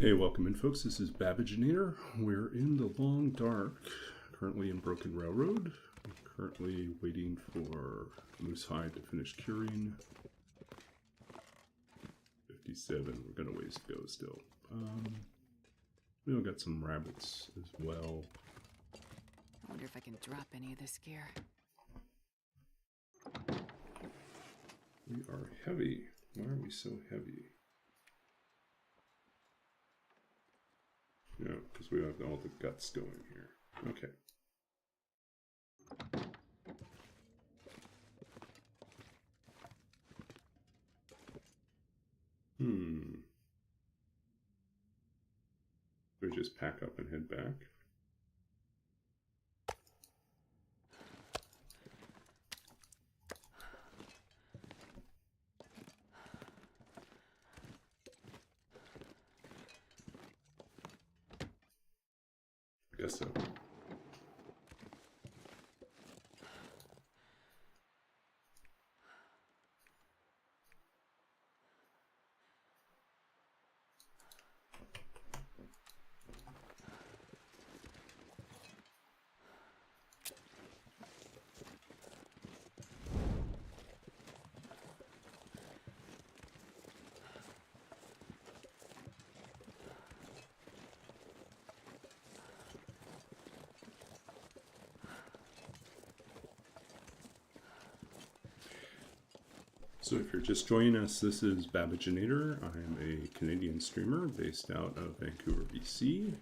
Hey, welcome in, folks. This is Babbaginator. We're in the long dark, currently in Broken Railroad. I'm currently waiting for Moose Hide to finish curing. 57. We're gonna ways to go still. We all got some rabbits as well. I wonder if I can drop any of this gear. We are heavy. Why are we so heavy? Yeah, because we have all the guts going here. Okay. We just pack up and head back. I guess so. So if you're just joining us, this is Babbaginator. I'm a Canadian streamer based out of Vancouver, BC.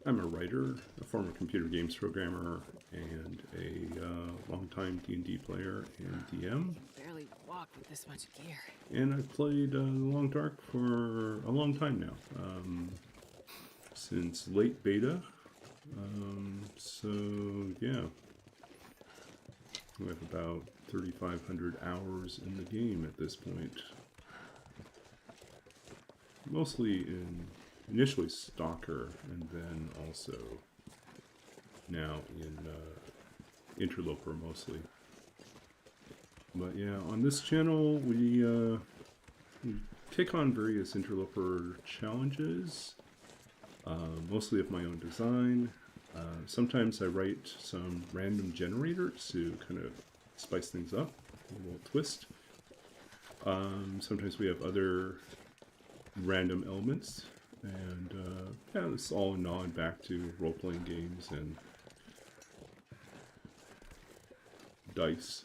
I'm a writer, a former computer games programmer, and a longtime D&D player and DM. Barely walk with this much gear. And I've played The Long Dark for a long time now, since late beta. So yeah, we have about 3,500 hours in the game at this point. Mostly initially Stalker, and then also now in Interloper mostly. But yeah, on this channel we take on various Interloper challenges, mostly of my own design. Sometimes I write some random generators to kind of spice things up, a little twist. Sometimes we have other random elements, and yeah, this is all a nod back to role-playing games and dice.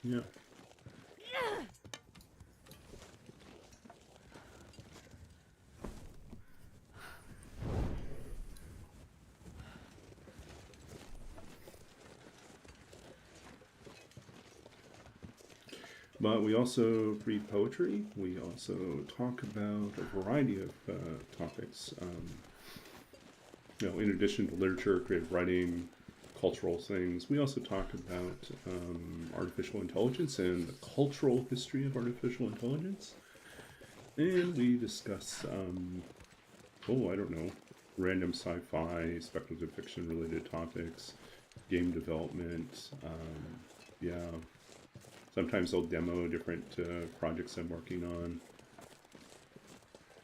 Yeah. But we also read poetry. We also talk about a variety of topics. In addition to literature, creative writing, cultural things, we also talk about artificial intelligence and the cultural history of artificial intelligence. And we discuss, random sci-fi, speculative fiction related topics, game development, Sometimes I'll demo different projects I'm working on,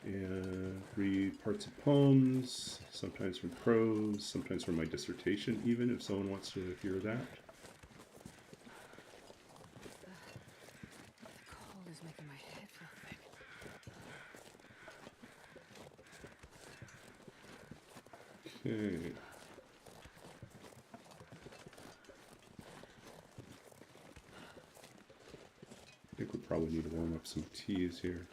and read parts of poems, sometimes from prose, sometimes from my dissertation, even if someone wants to hear that. The cold is making my head feel thick. Okay. I think we probably need to warm up some teas here.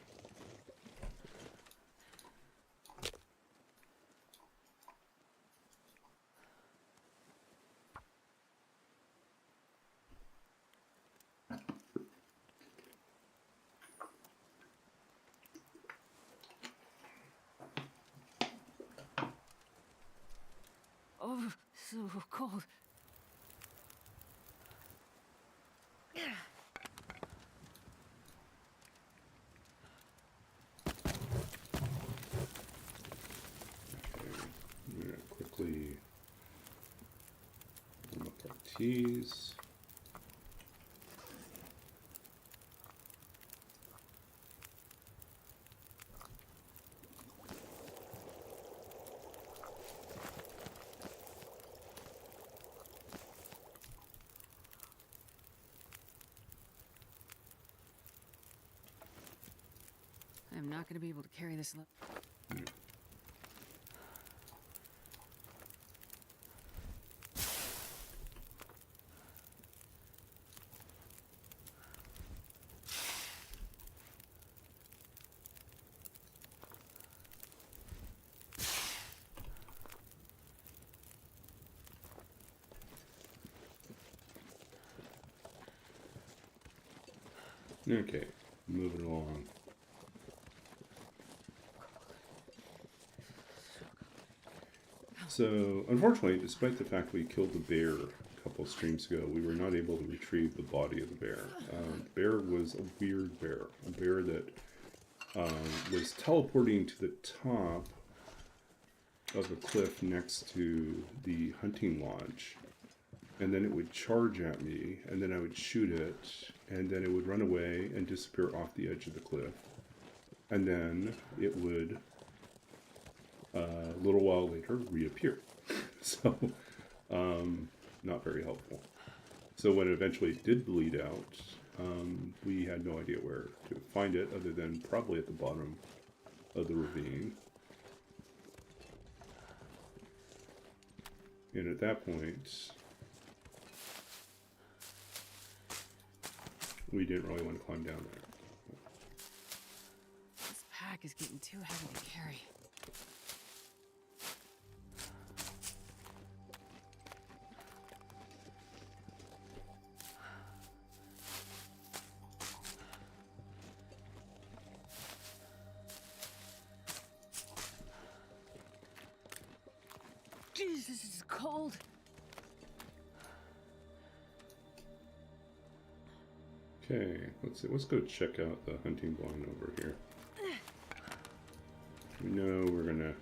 Oh, so cold. I'm going to quickly warm up our teas. not going to be able to carry this. Okay, moving along. So, unfortunately, despite the fact we killed the bear a couple of streams ago, we were not able to retrieve the body of the bear. The bear was a weird bear. A bear that was teleporting to the top of a cliff next to the hunting lodge. And then it would charge at me, and then I would shoot it, and then it would run away and disappear off the edge of the cliff. And then it would, a little while later, reappear. So, not very helpful. So when it eventually did bleed out, we had no idea where to find it, other than probably at the bottom of the ravine. And at that point, we didn't really want to climb down there. This pack is getting too heavy to carry. Jeez, this is cold. Okay, let's see. Let's go check out the hunting blind over here. We know we're gonna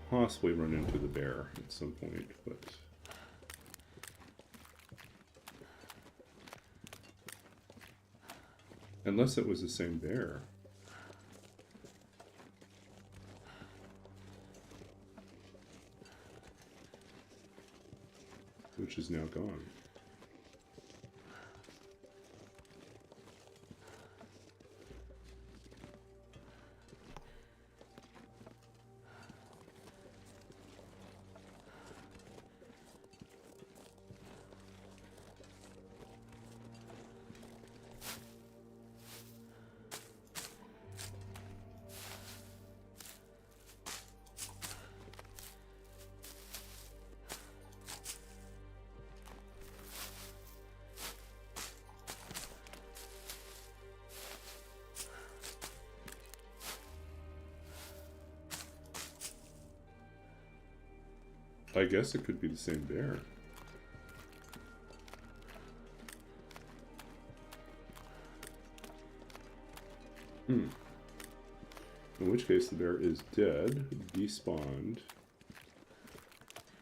possibly run into the bear at some point, but unless it was the same bear. Which is now gone. I guess it could be the same bear. In which case the bear is dead, despawned,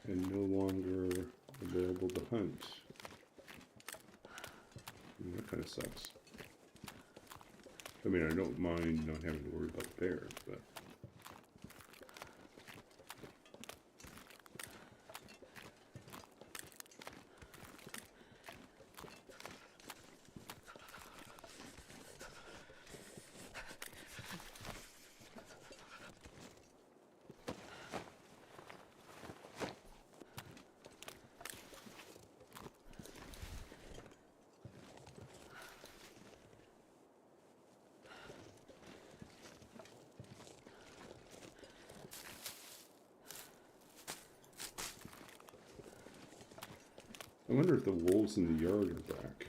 and no longer available to hunt. That kind of sucks. I mean, I don't mind not having to worry about bears, but... I wonder if the wolves in the yard are back.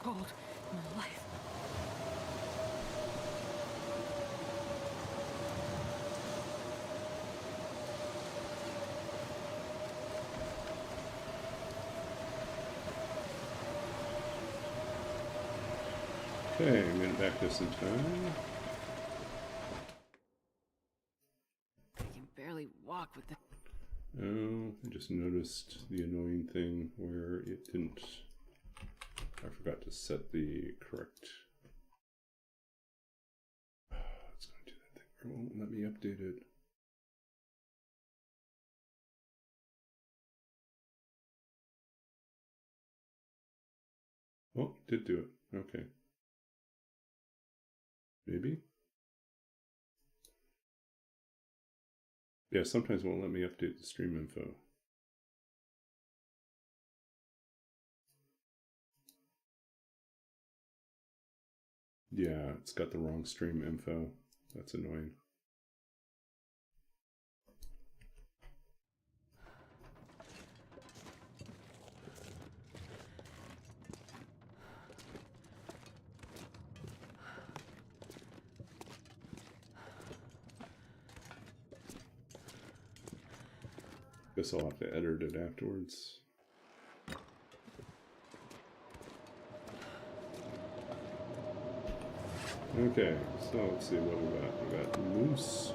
cold in my life. Okay, I made it back just in time. I can barely walk with the... Oh, I just noticed the annoying thing where it didn't... I forgot to set the correct... It's going to do that thing where it won't let me update it. Oh, it did do it. Okay. Maybe? Yeah, sometimes it won't let me update the stream info. Yeah, it's got the wrong stream info. That's annoying. Guess I'll have to edit it afterwards. Okay, so let's see what we got. We got moose.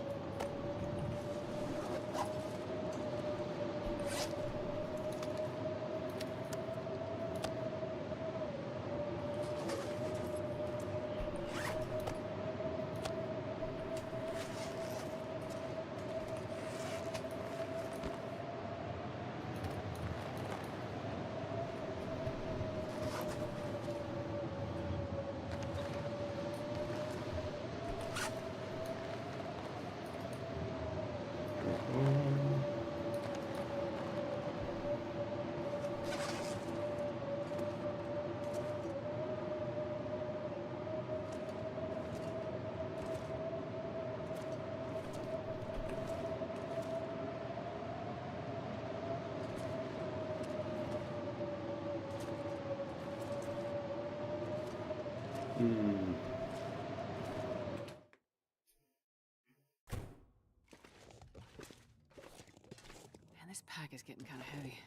Man, this pack is getting kind of heavy.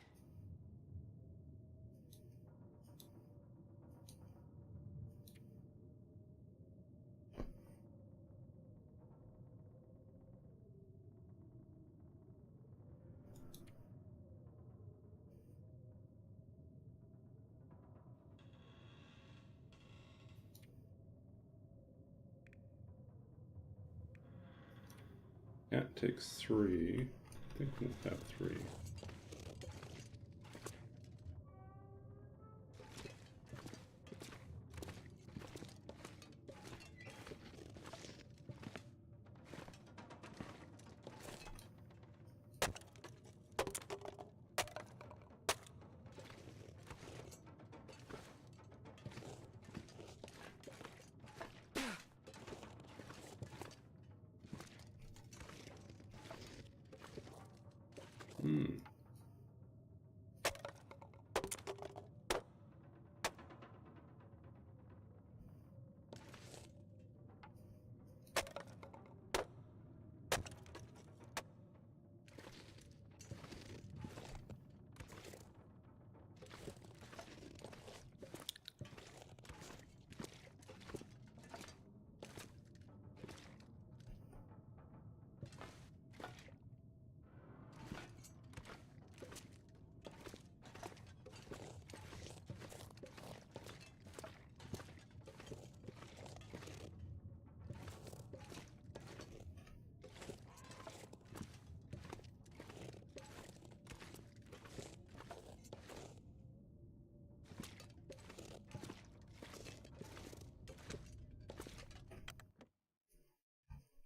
That takes 3. I think we'll have 3.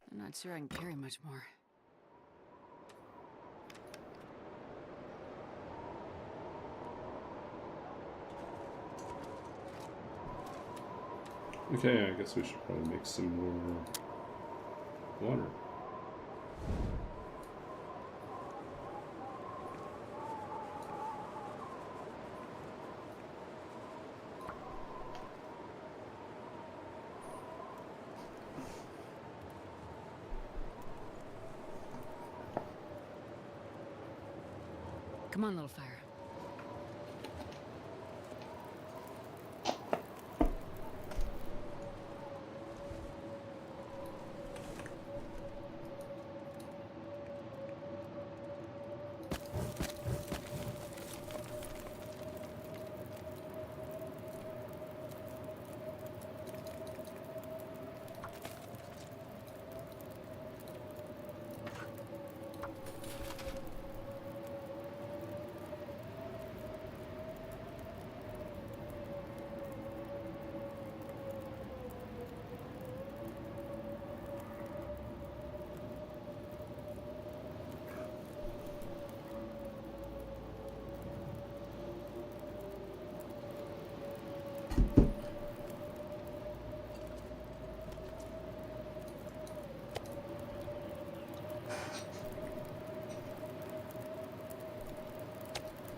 I'm not sure I can carry much more. Okay, I guess we should probably make some more water. Come on, little fire.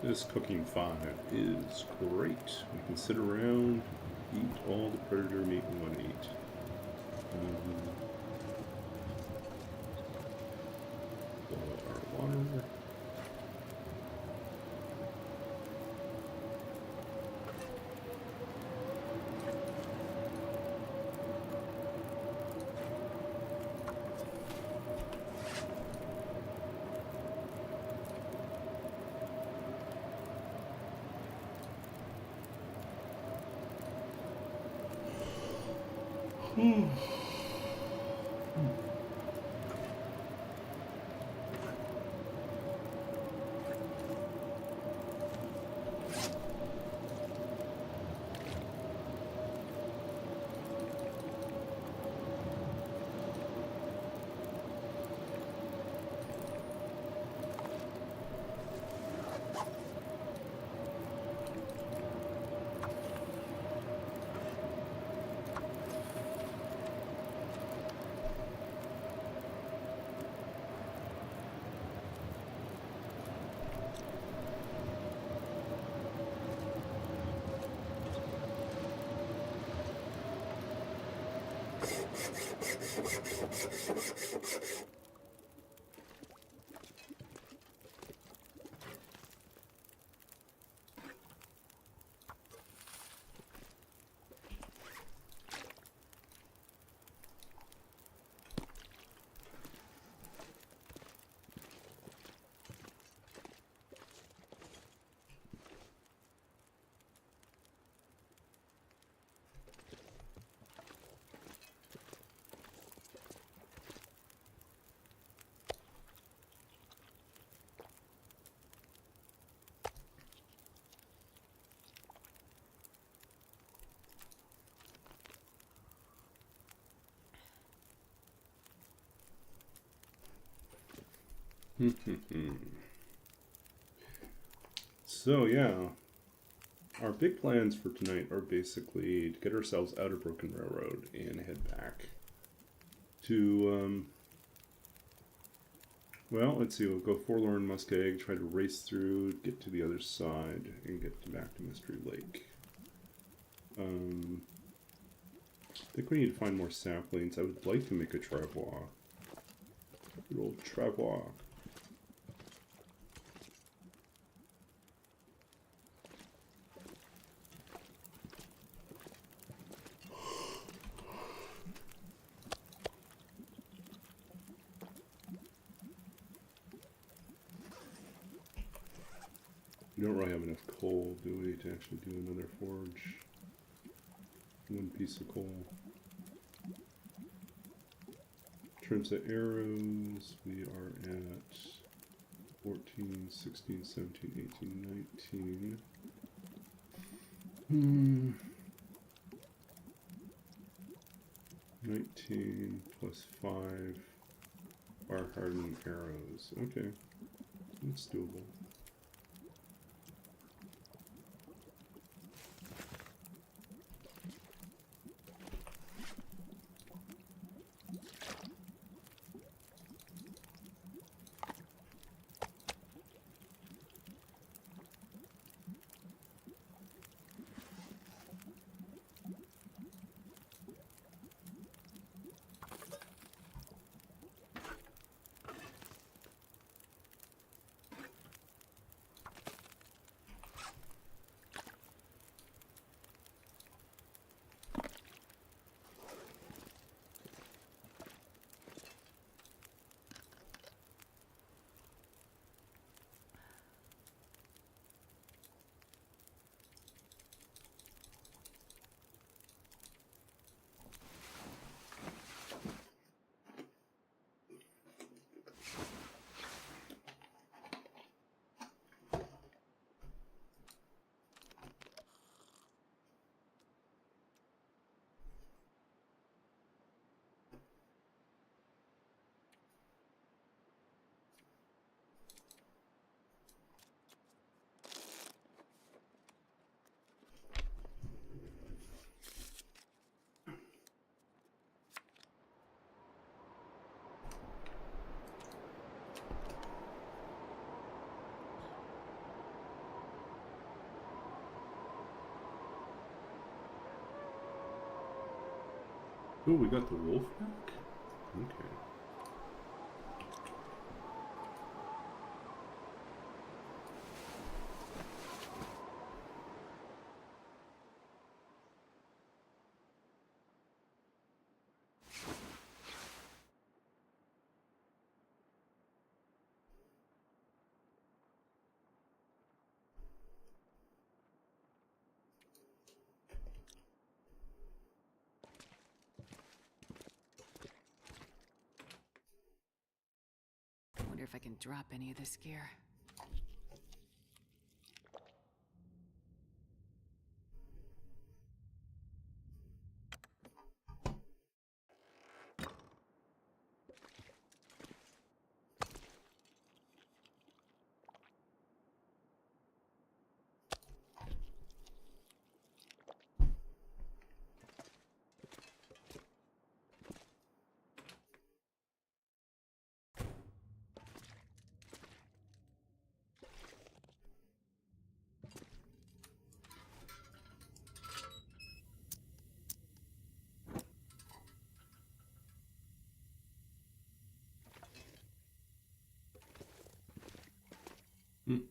This cooking 5 is great. We can sit around, eat all the predator meat we want to eat. Boil our water. So yeah, our big plans for tonight are basically to get ourselves out of Broken Railroad and head back to, well, let's see, we'll go Forlorn Muskeg, try to race through, get to the other side, and get back to Mystery Lake. I think we need to find more saplings. I would like to make a travois. Good old travois. We don't really have enough coal, do we, to actually do another forge? One piece of coal. In terms of arrows, we are at 14, 16, 17, 18, 19. 19 plus 5 are hardened arrows. Okay, that's doable. Oh, we got the wolf back? Okay. I wonder if I can drop any of this gear. Man,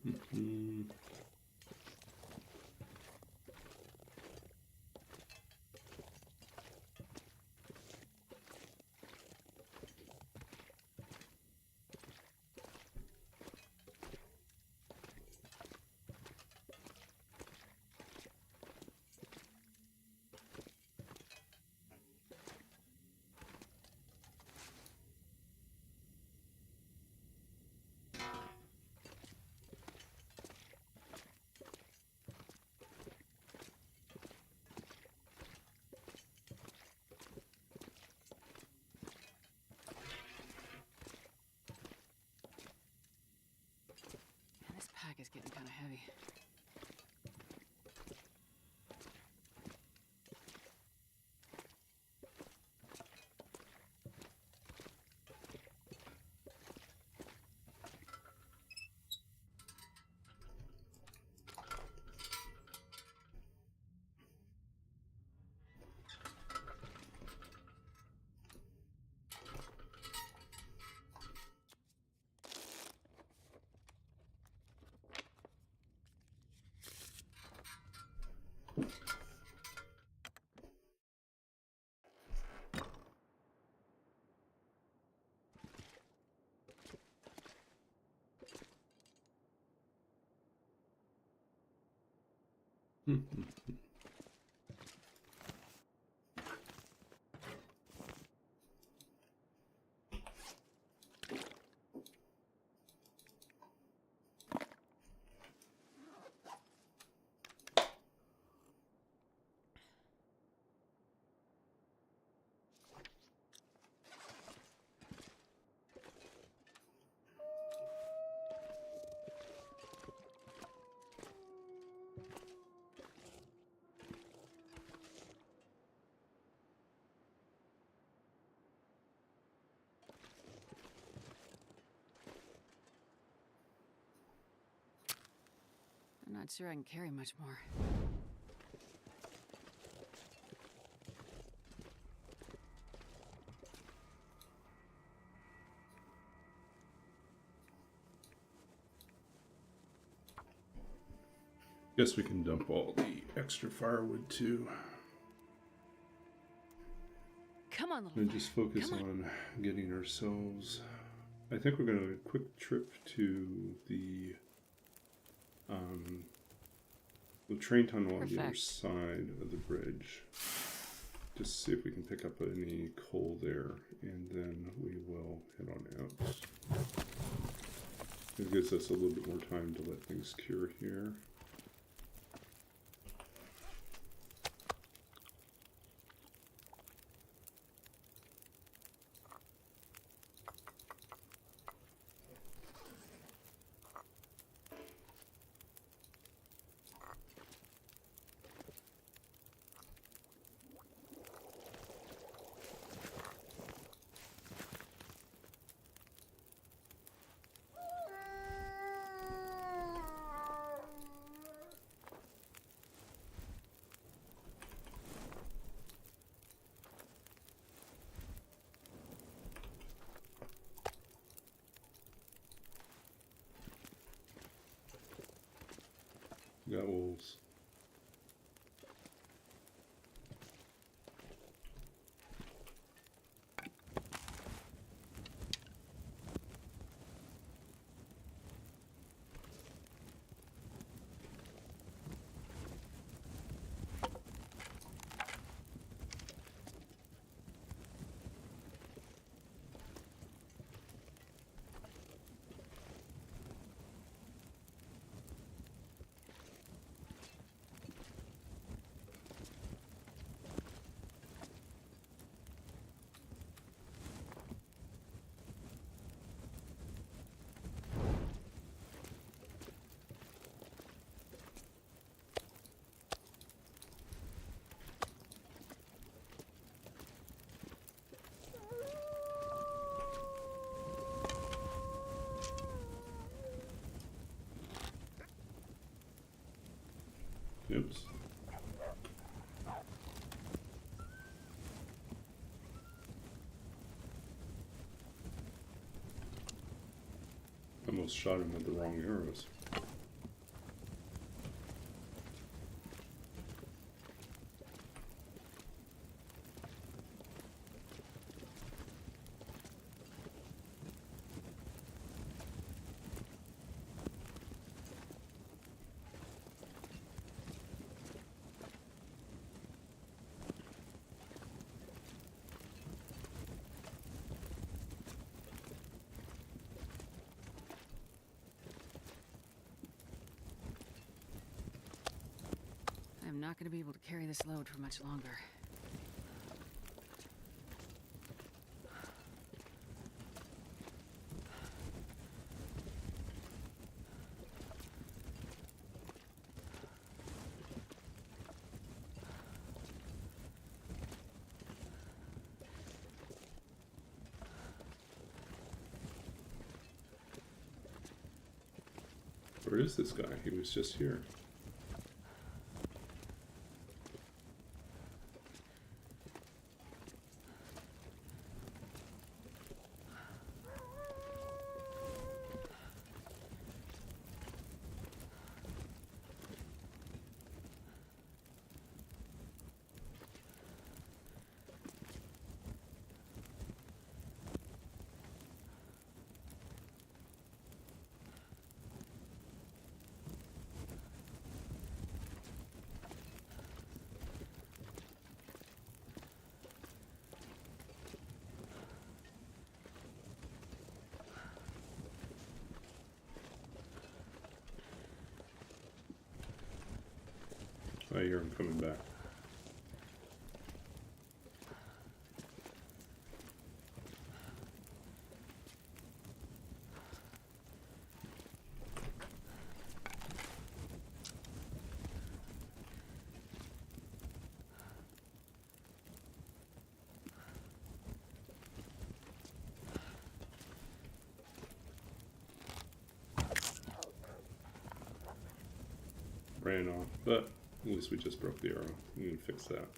this pack is getting kind of heavy. I'm not sure I can carry much more. Guess we can dump all the extra firewood too. Come on, little And fire. just focus Come on getting ourselves. I think we're going to do a quick trip to the train tunnel on the other Perfect. side of the bridge. Just see if we can pick up any coal there, and then we will head on out. It gives us a little bit more time to let things cure here. tunnels. Oops. Almost shot him with the wrong arrows. I'm not going to be able to carry this load for much longer. Where is this guy? He was just here. I hear him coming back. Ran off, but at least we just broke the arrow. We can fix that.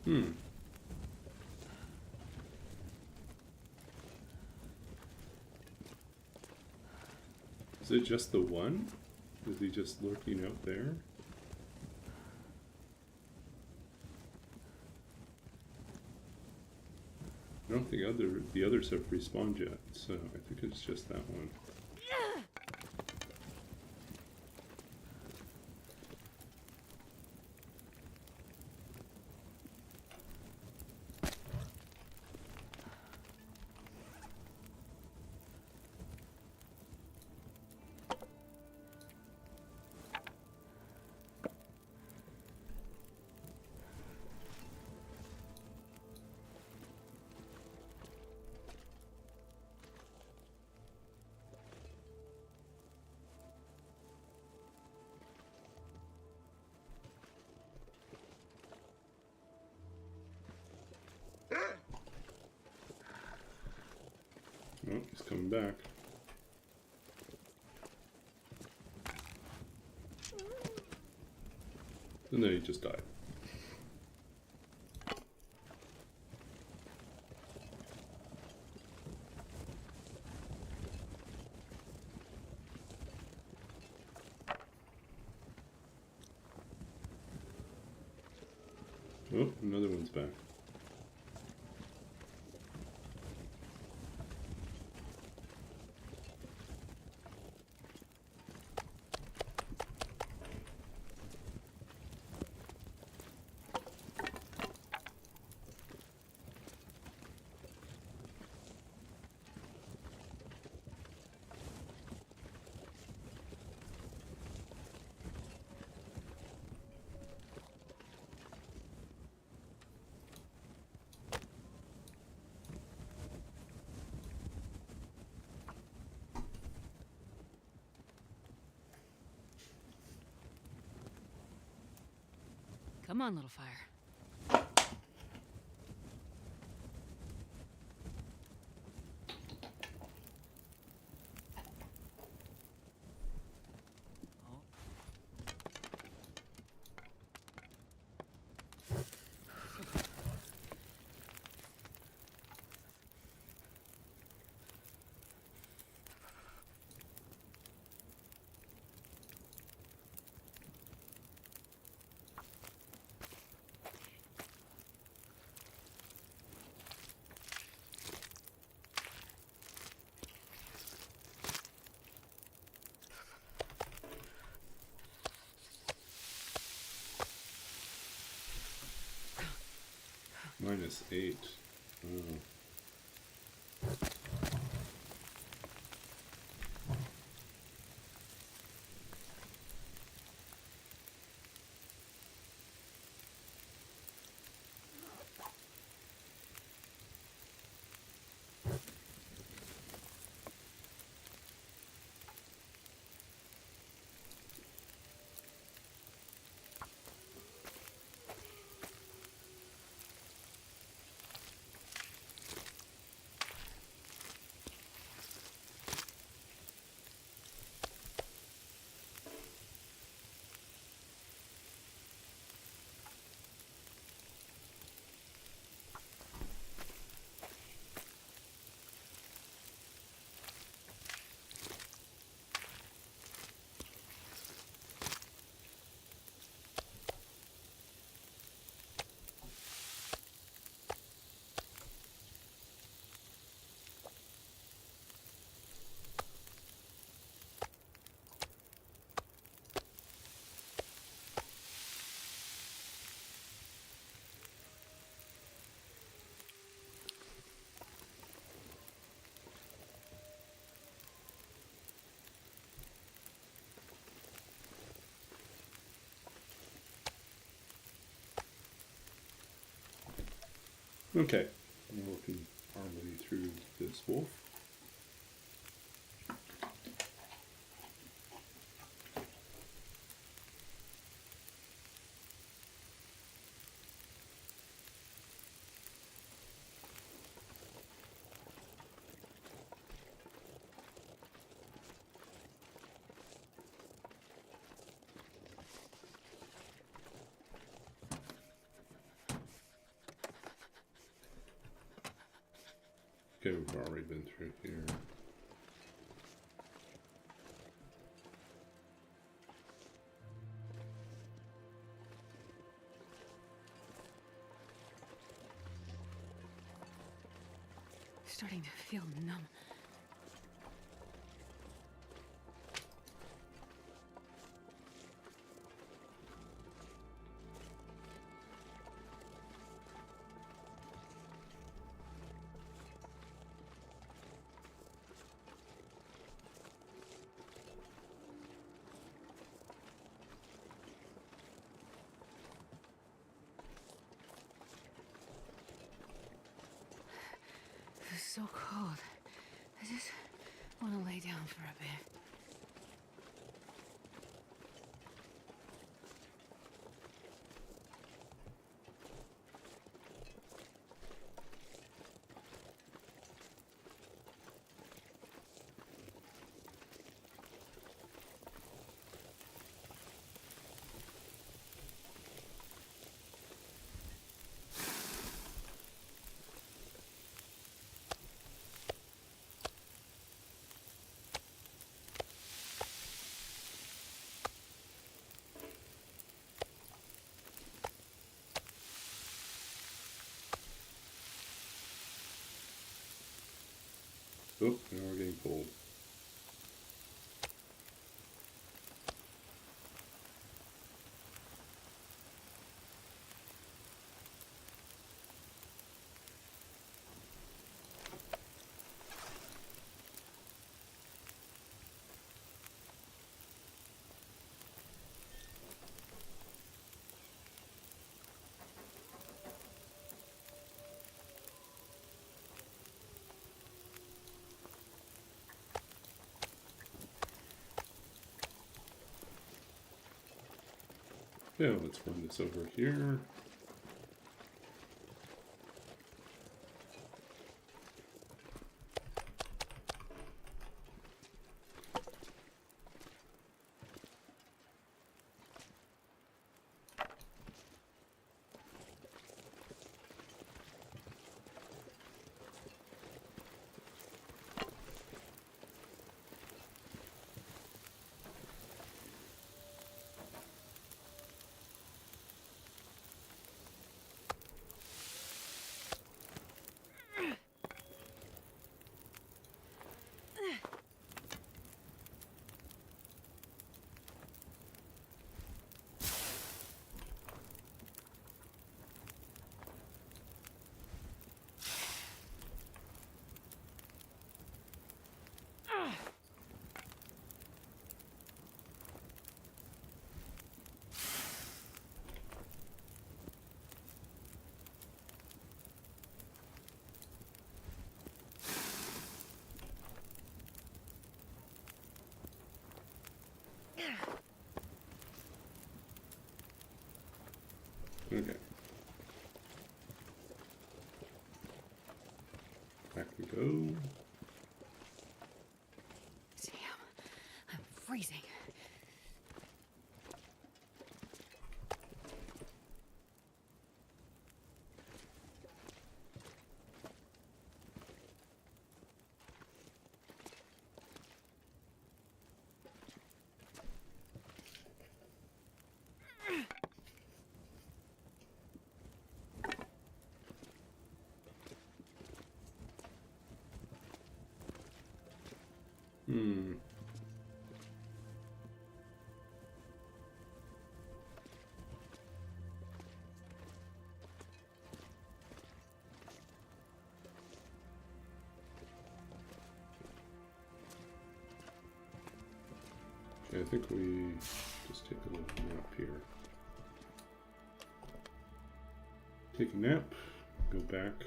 Hmm. Is it just the one? Is he just lurking out there? I don't think the others have respawned yet, so I think it's just that one. Oh, he's coming back. And then he just died. Oh, another one's back. Come on, little fire. -8. Oh. Okay, we're working our way through this wolf. Okay, we've already been through here. Starting to feel numb. It's so cold. I just want to lay down for a bit. Oh, now we're getting cold. Yeah, let's run this over here. Okay. Back we go. Damn, I'm freezing. Hmm. Okay, I think we just take a little nap here. Take a nap, go back.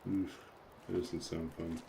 Oof, that doesn't sound fun.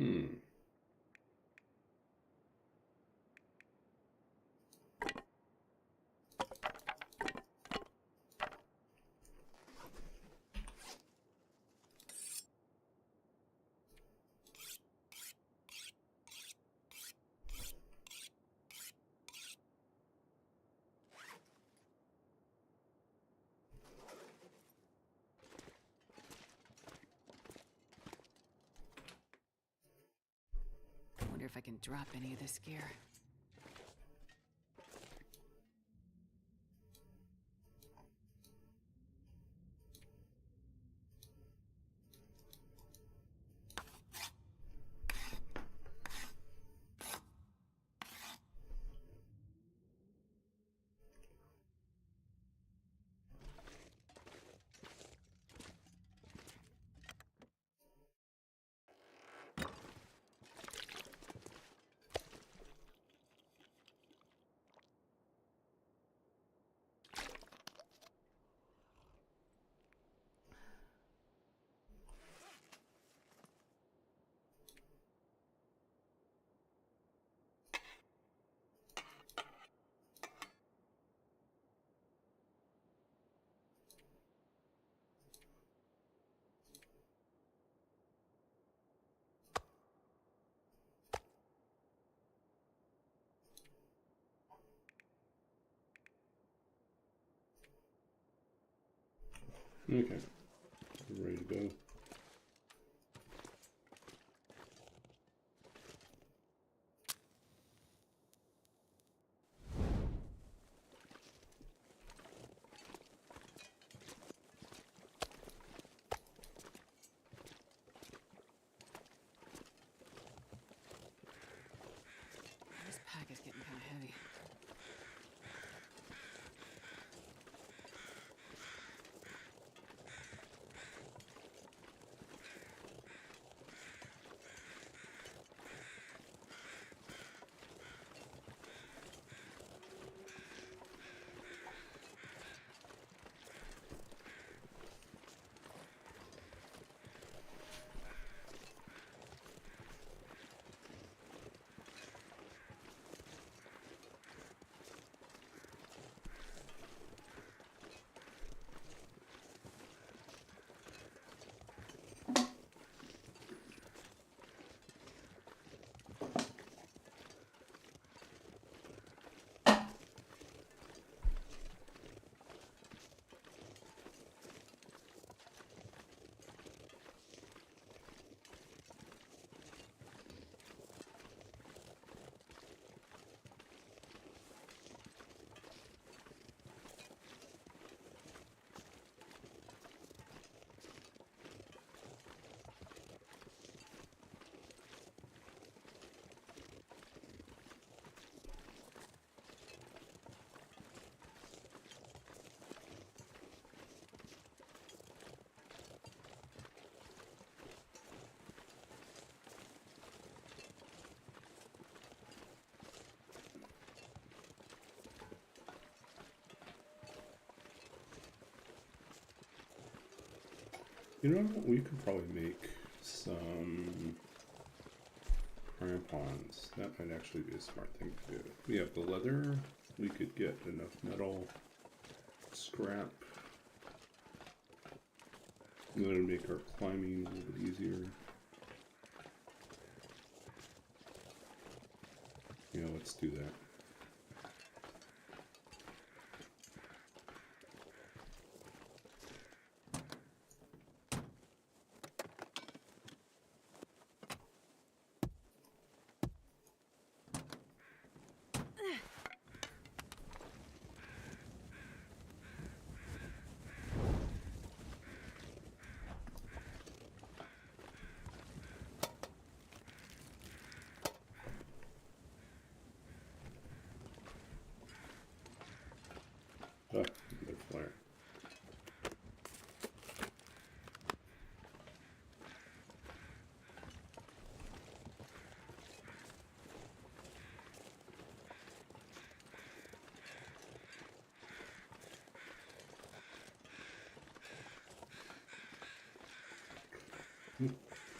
Wonder if I can drop any of this gear. Okay, we're ready to go. This pack is getting kind of heavy. You know, we could probably make some crampons. That might actually be a smart thing to do. We have the leather. We could get enough metal, scrap. And that'll make our climbing a little bit easier. Yeah, let's do that. Ah, good flare.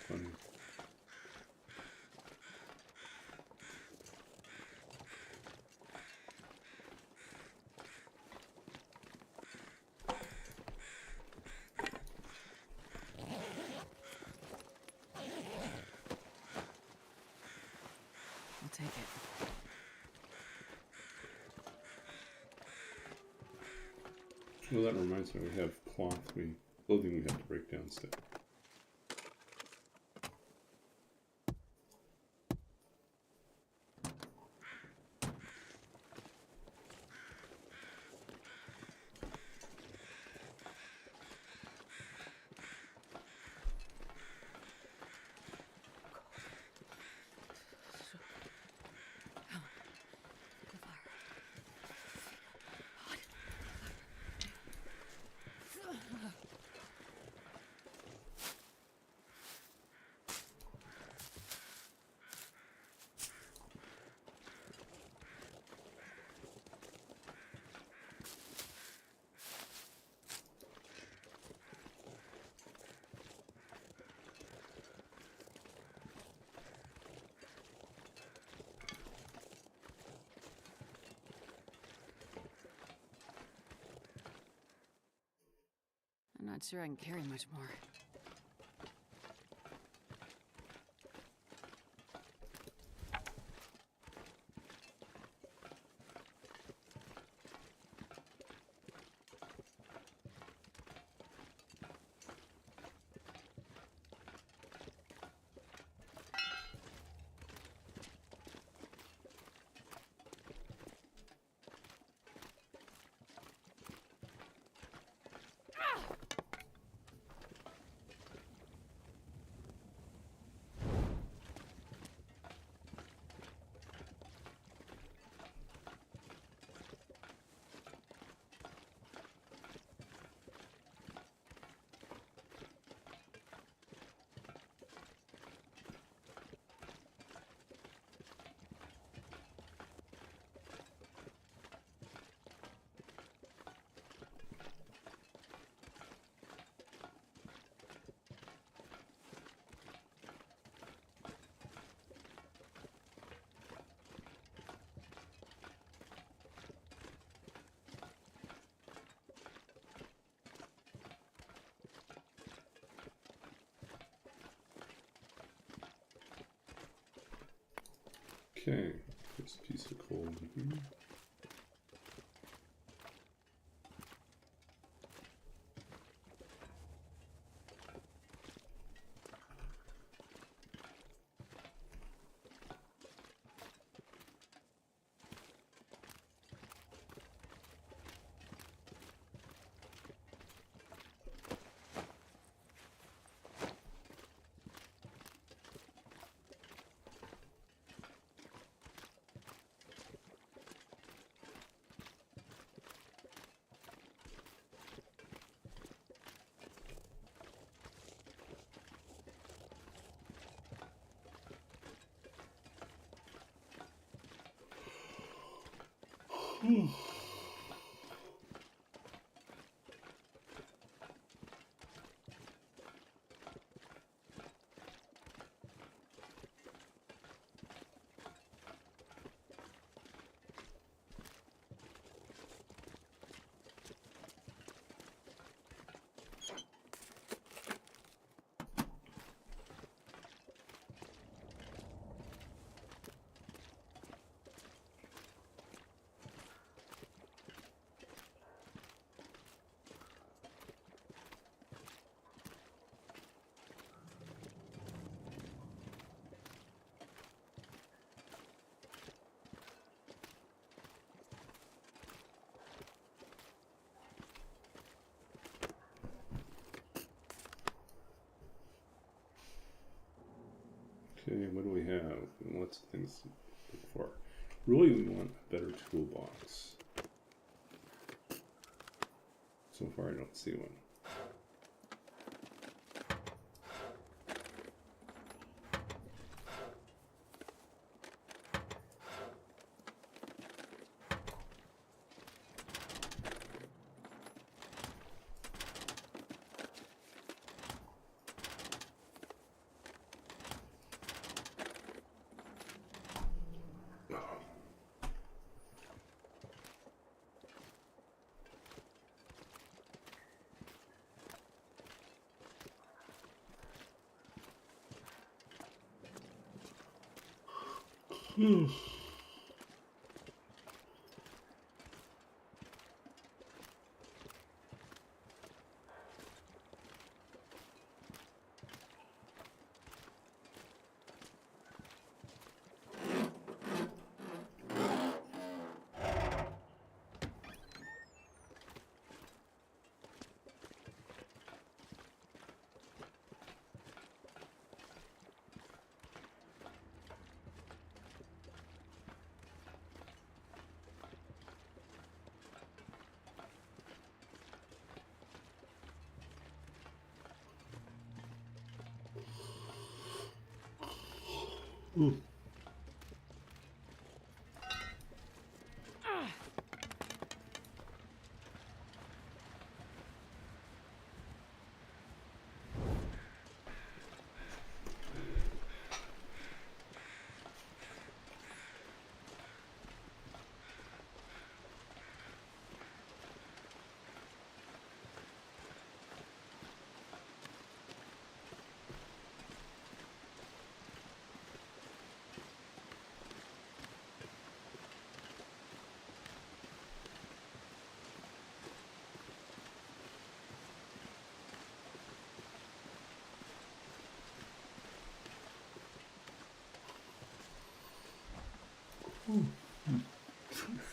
Funny. take it. Well, that reminds me, we have clothing we have to break down still. I'm not sure I can carry much more. Okay, there's a piece of coal in here. Okay, what do we have? Lots of things to look for. Really, we want a better toolbox. So far, I don't see one. Ooh.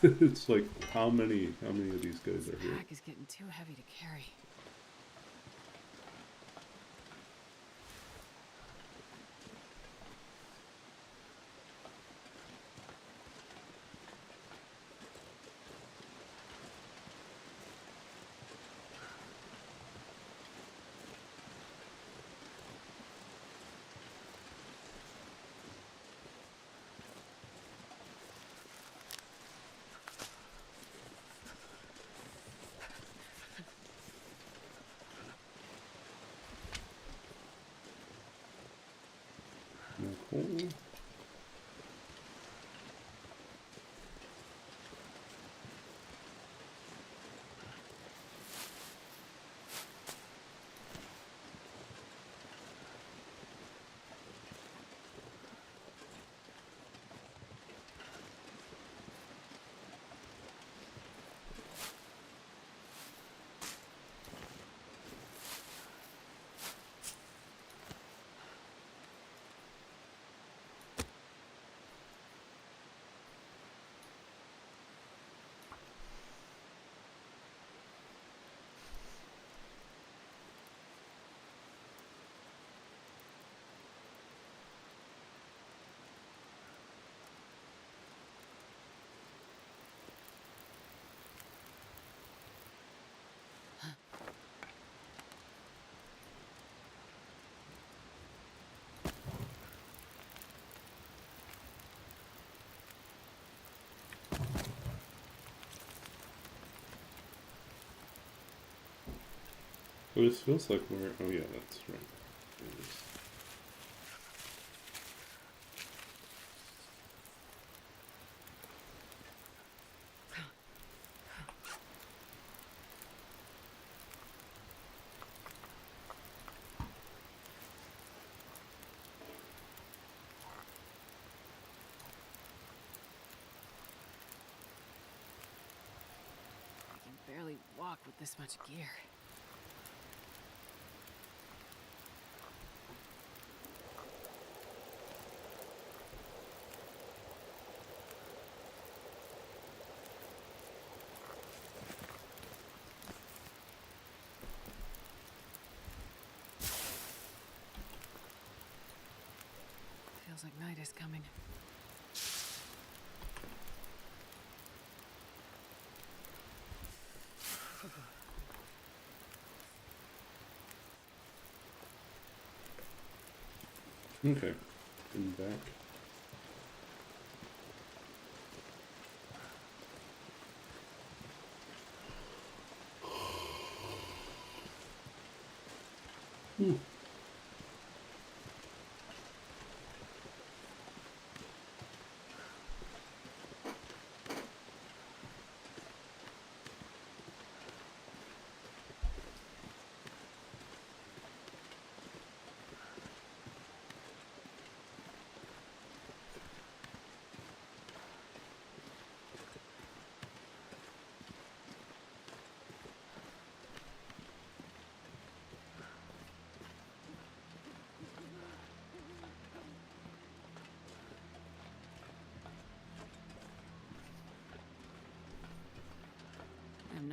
It's like how many of these guys are here? Pack is getting too heavy to carry. Cool. But it feels like we're. Oh yeah, that's right. It is. I can barely walk with this much gear. Feels like night is coming. Okay. And back.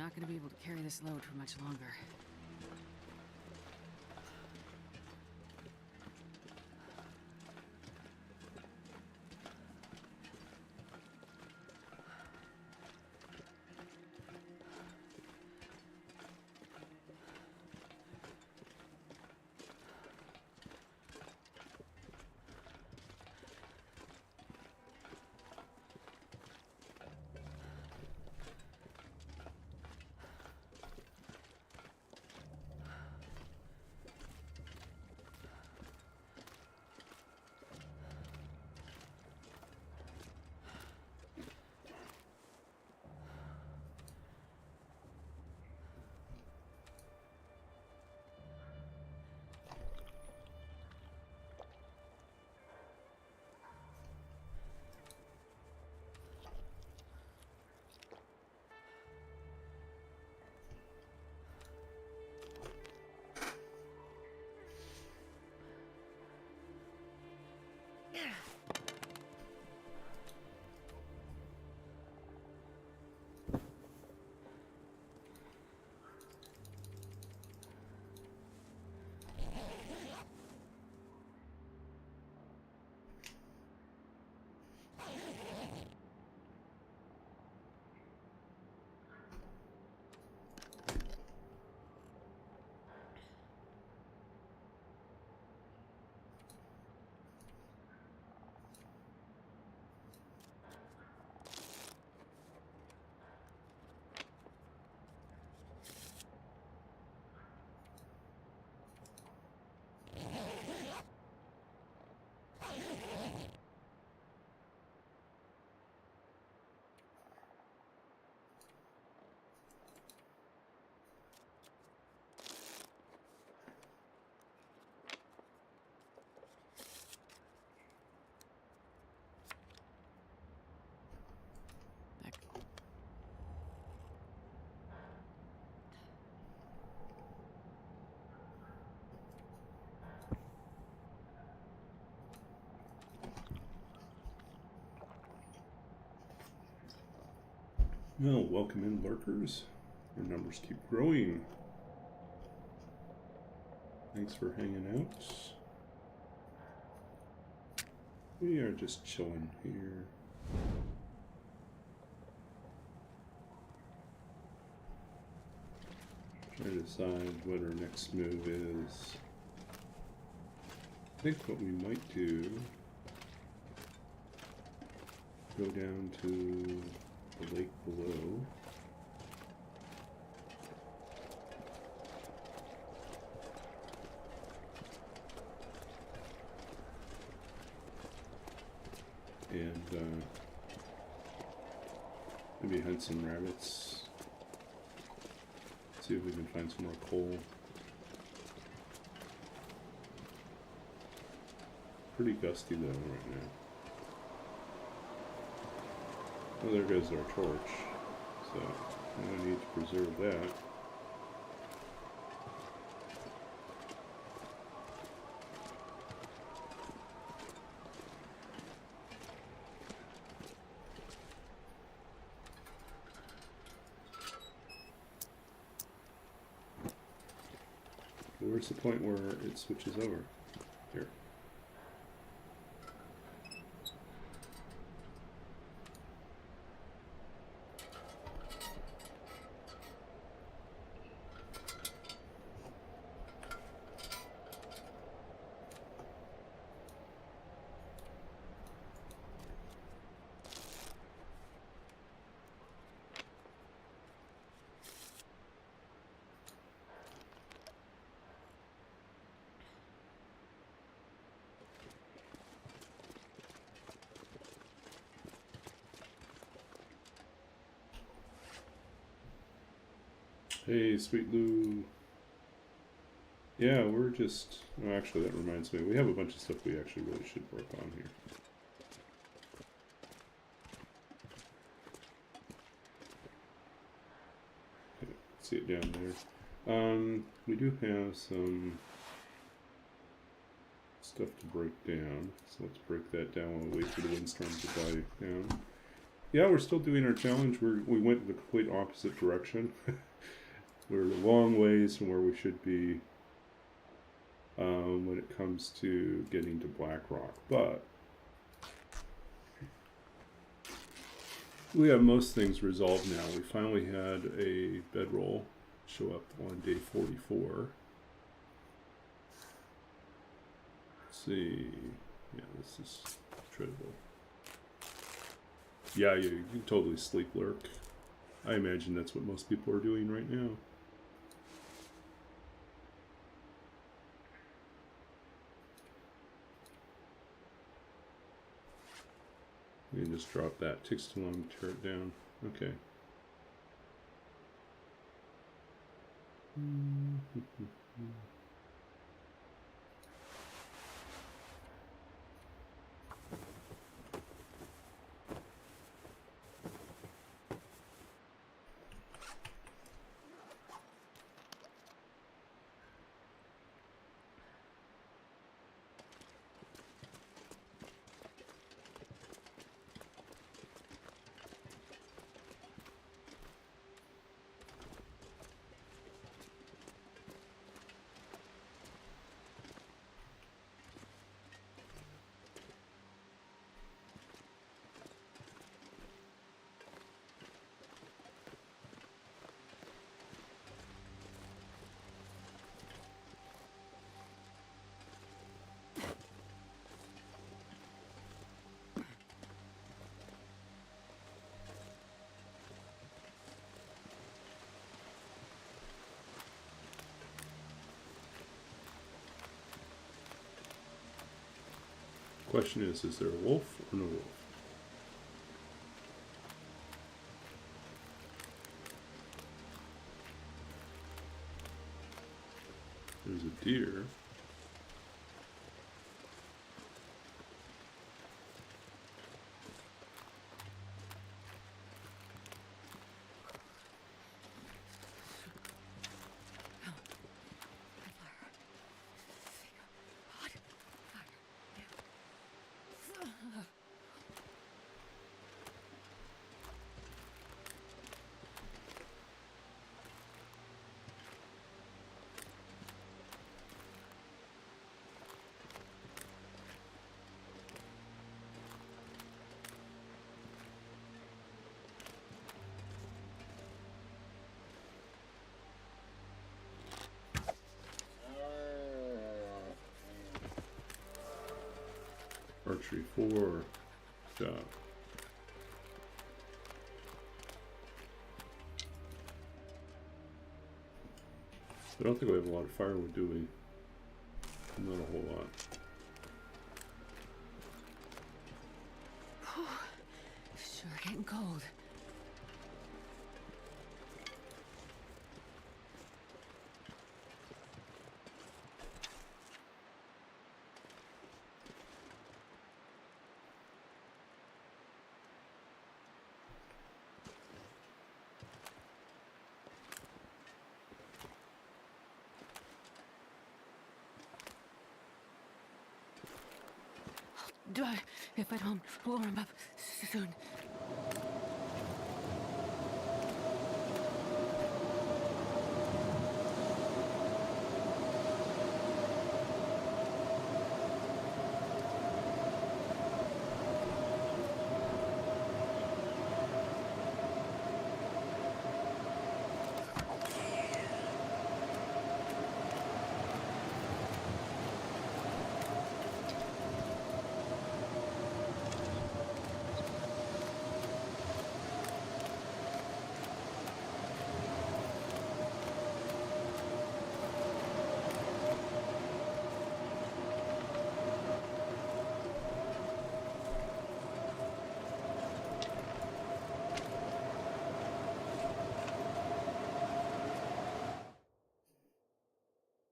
not going to be able to carry this load for much longer. Well, welcome in, lurkers. Your numbers keep growing. Thanks for hanging out. We are just chilling here. Trying to decide what our next move is. I think what we might do, go down to the lake below. And maybe hunt some rabbits. See if we can find some more coal. Pretty gusty though right now. Well, there goes our torch. So I need to preserve that. Where's the point where it switches over? Here. Hey, Sweet Lou. Yeah, we're just... Oh, actually, that reminds me. We have a bunch of stuff we actually really should work on here. Okay, see it down there. We do have some stuff to break down. So let's break that down while we wait for the windstorm to die down. Yeah, we're still doing our challenge. We went in the complete opposite direction. We're a long ways from where we should be when it comes to getting to Blackrock. But we have most things resolved now. We finally had a bedroll show up on day 44. Let's see. Yeah, this is treadable. Yeah, you can totally sleep lurk. I imagine that's what most people are doing right now. You can just drop that. Takes too long to tear it down. Okay. Question is there a wolf or no wolf? There's a deer. Archery 4. Job. I don't think we have a lot of firewood, do we? Not a whole lot. Sure getting cold. If I don't warm up soon.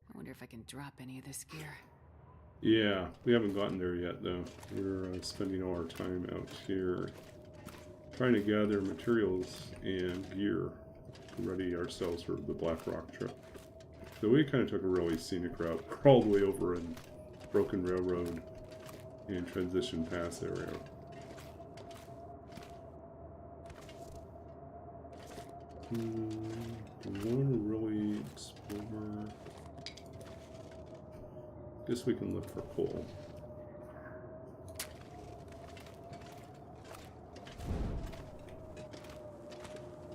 I wonder if I can drop any of this gear. Yeah, we haven't gotten there yet, though. We're spending all our time out here trying to gather materials and gear to ready ourselves for the Blackrock trip. So we kind of took a really scenic route, crawled way over in Broken Railroad and Transition Pass area. Do we want to really explore? Guess we can look for coal.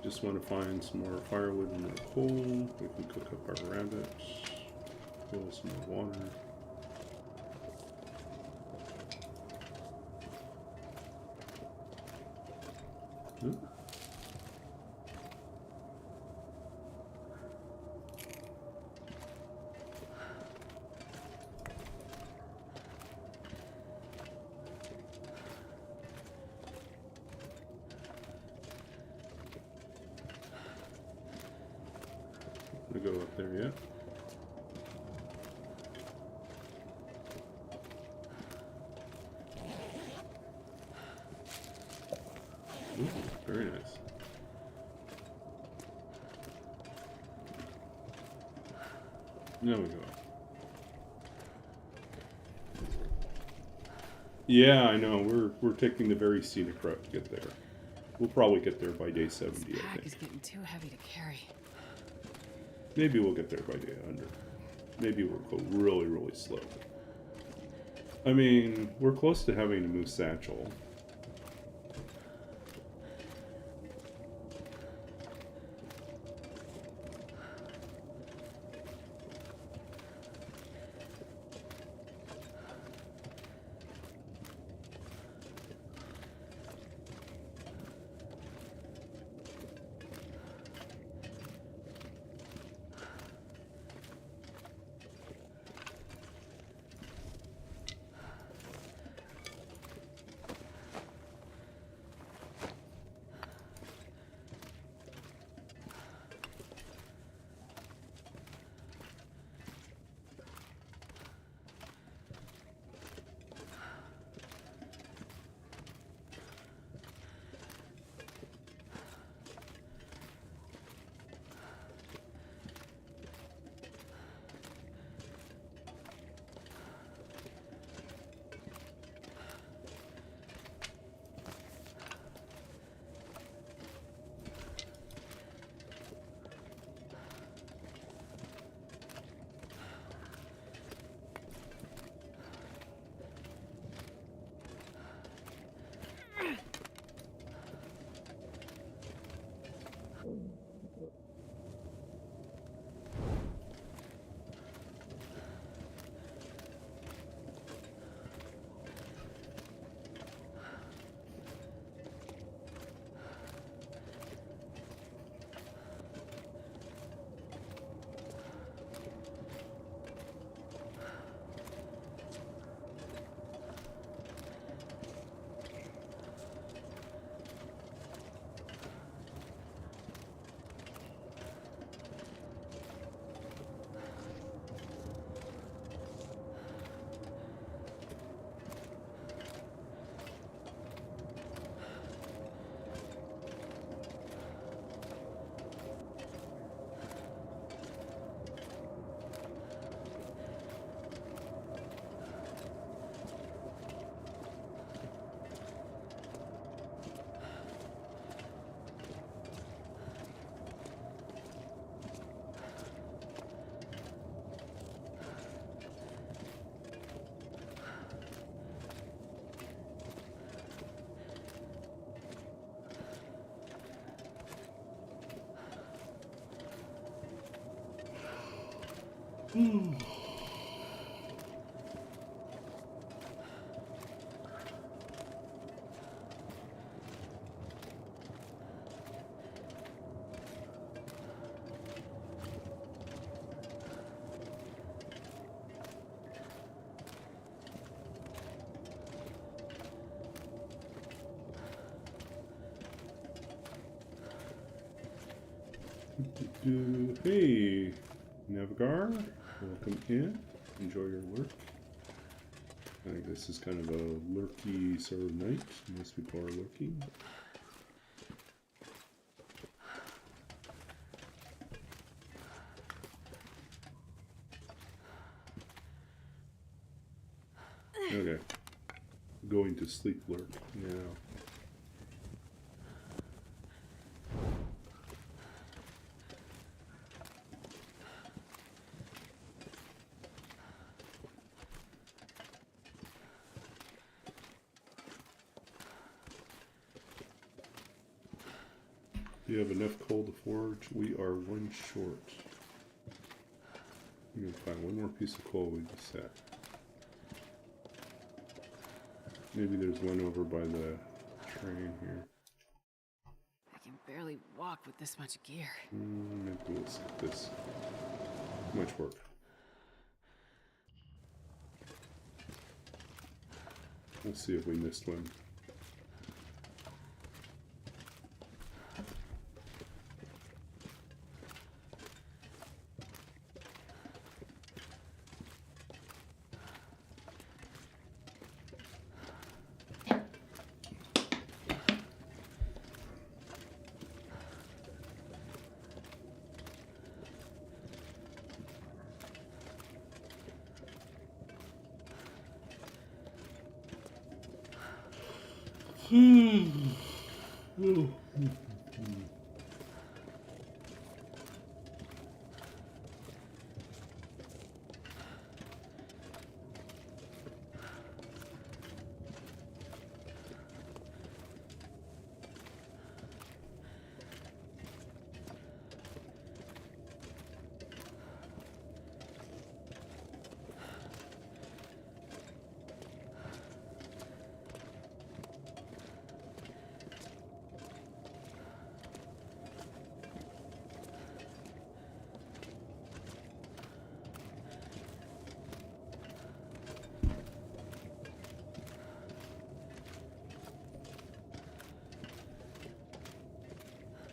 Just want to find some more firewood and more coal. We can cook up our rabbits. Boil some more water. Ooh. Go up there yet? Ooh, very nice. There we go. Yeah, I know. We're taking the very scenic route to get there. We'll probably get there by day 70, This I pack think. is getting too heavy to carry. Maybe we'll get there by day 100. Maybe we'll go really, really slow. I mean, we're close to having a moose satchel. Hey, Navigar, welcome in. Enjoy your work. I think this is kind of a lurky sort of night. Most people are lurking. Okay. Going to sleep lurk now. Do you have enough coal to forge? We are one short. We can find one more piece of coal, we'd be set. Maybe there's one over by the train here. I can barely walk with this much gear. Maybe we'll skip this. Too much work. We'll see if we missed one.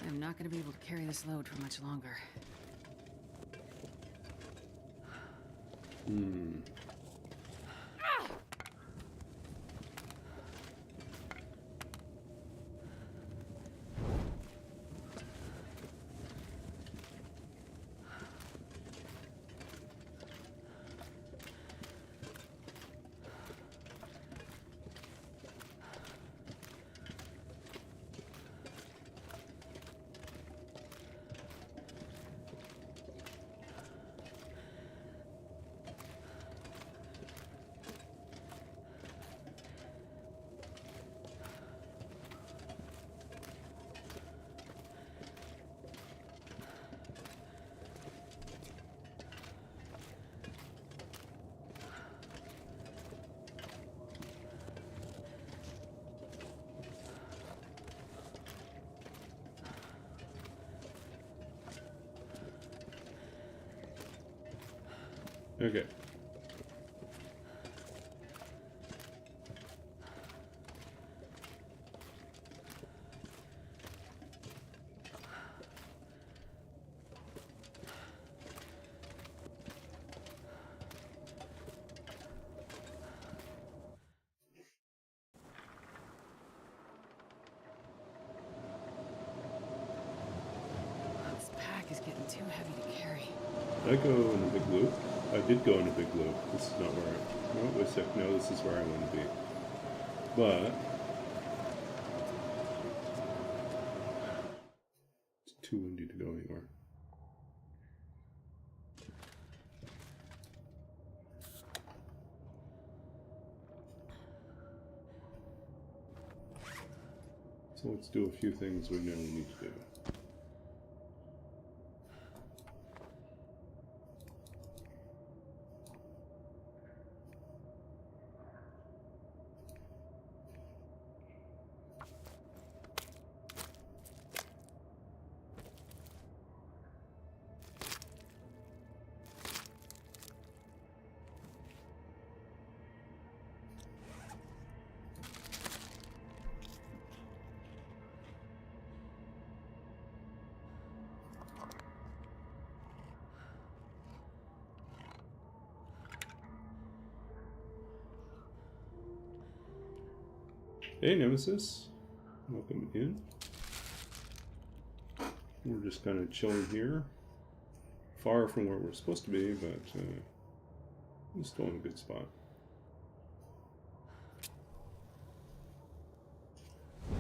I'm not gonna be able to carry this load for much longer. Okay. This pack is getting too heavy to carry. Did I go in a big loop? I did go in a big loop. This is not where I... No, wait a sec. No, this is where I want to be. But... it's too windy to go anywhere. So let's do a few things we know we need to do. Hey, Nemesis. Welcome in. We're just kind of chilling here. Far from where we're supposed to be, but we're still in a good spot. I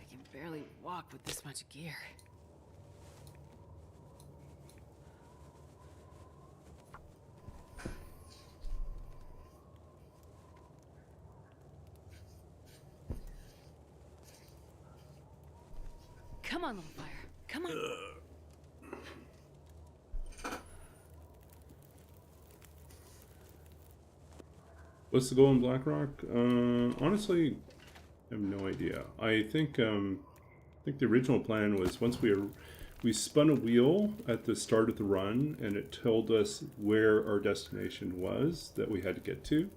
can barely walk with this much gear. Come on, little fire. Come on. What's the goal in Blackrock? Honestly, I have no idea. I think the original plan was once we spun a wheel at the start of the run, and it told us where our destination was that we had to get to.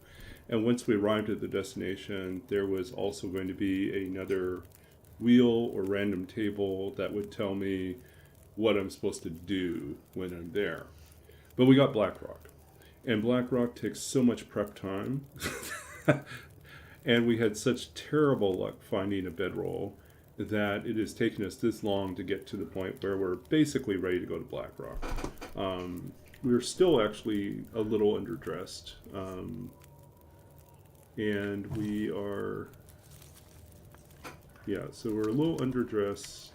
And once we arrived at the destination, there was also going to be another wheel or random table that would tell me what I'm supposed to do when I'm there. But we got Blackrock. And Blackrock takes so much prep time. And we had such terrible luck finding a bedroll that it has taken us this long to get to the point where we're basically ready to go to Blackrock. We're still actually a little underdressed. And we are, yeah, so we're a little underdressed,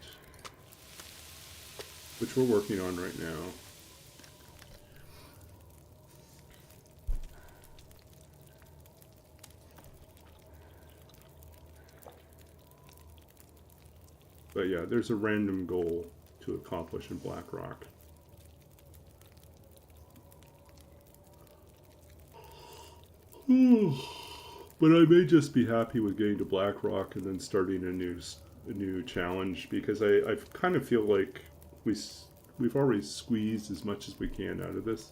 which we're working on right now. But yeah, there's a random goal to accomplish in Blackrock. But I may just be happy with getting to Blackrock and then starting a new challenge, because I kind of feel like we've already squeezed as much as we can out of this.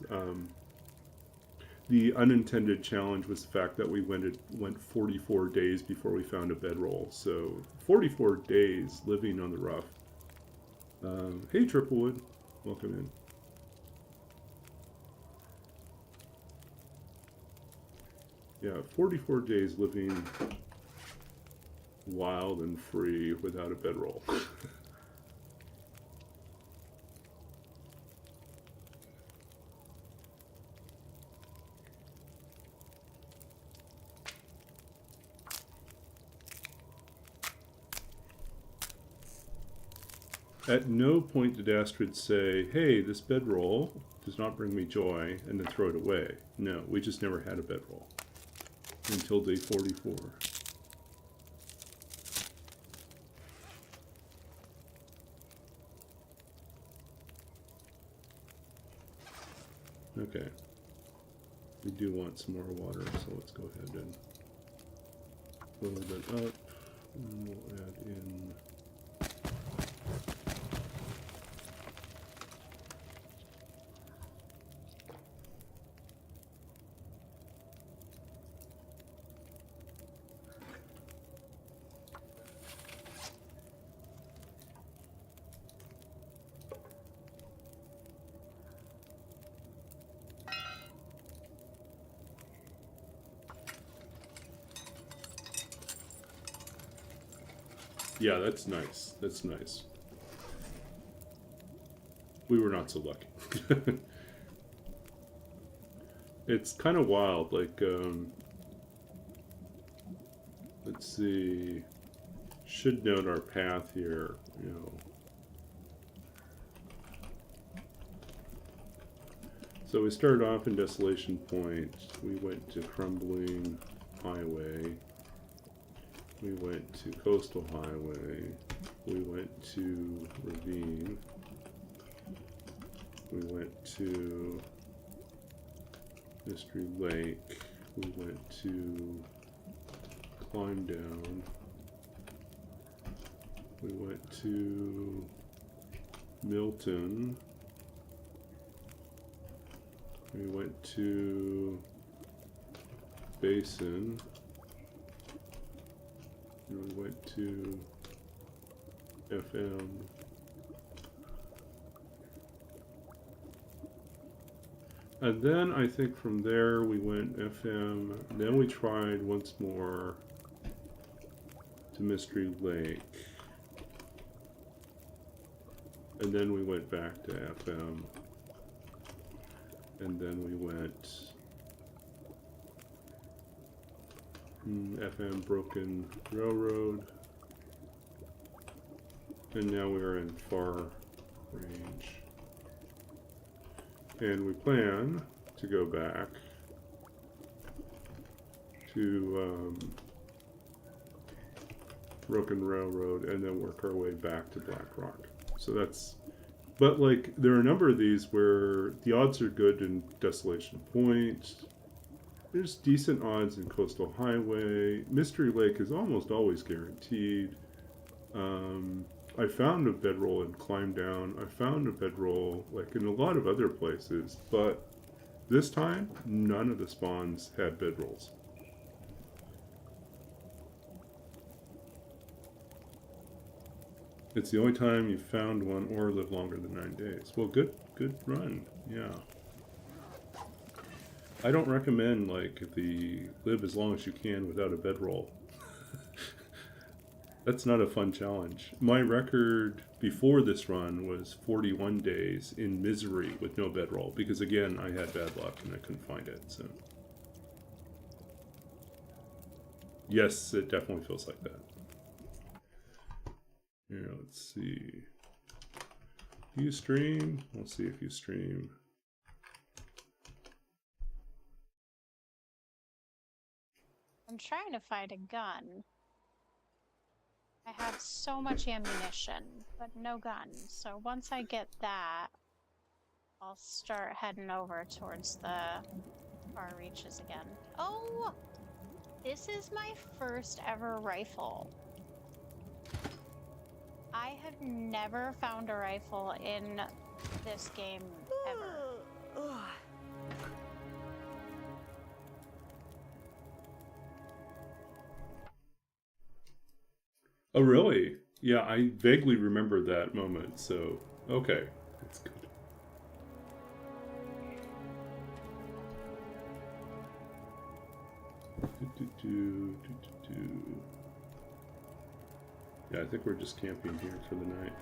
The unintended challenge was the fact that we went 44 days before we found a bedroll. So 44 days living on the rough. Hey Triplewood, welcome in. Yeah, 44 days living wild and free without a bedroll. At no point did Astrid say, hey, this bedroll does not bring me joy, and then throw it away. No, we just never had a bedroll until day 44. Okay. We do want some more water, so let's go ahead and boil that up. And we'll add in yeah, that's nice. That's nice. We were not so lucky. It's kind of wild, like, let's see, should note our path here, you know. So we started off in Desolation Point, we went to Crumbling Highway, we went to Coastal Highway, we went to Ravine, we went to Mystery Lake, we went to Climb Down, we went to Milton, we went to Basin, and we went to FM. And then I think from there we went FM, and then we tried once more to Mystery Lake. And then we went back to FM. And then we went FM Broken Railroad. And now we are in Far Range. And we plan to go back to Broken Railroad, and then work our way back to Blackrock. So that's, but like there are a number of these where the odds are good in Desolation Point. There's decent odds in Coastal Highway. Mystery Lake is almost always guaranteed. I found a bedroll and climbed down. I found a bedroll like in a lot of other places, but this time none of the spawns had bedrolls. It's the only time you've found one or lived longer than 9 days. Well, good run. Yeah. I don't recommend like the live as long as you can without a bedroll. That's not a fun challenge. My record before this run was 41 days in misery with no bedroll because again, I had bad luck and I couldn't find it. So yes, it definitely feels like that. Here, let's see. You stream. We'll see if you stream. I'm trying to find a gun. I have so much ammunition, but no gun. So once I get that, I'll start heading over towards the far reaches again. Oh! This is my first ever rifle. I have never found a rifle in this game ever. Oh, really? Yeah, I vaguely remember that moment, so okay, that's good. Yeah, I think we're just camping here for the night.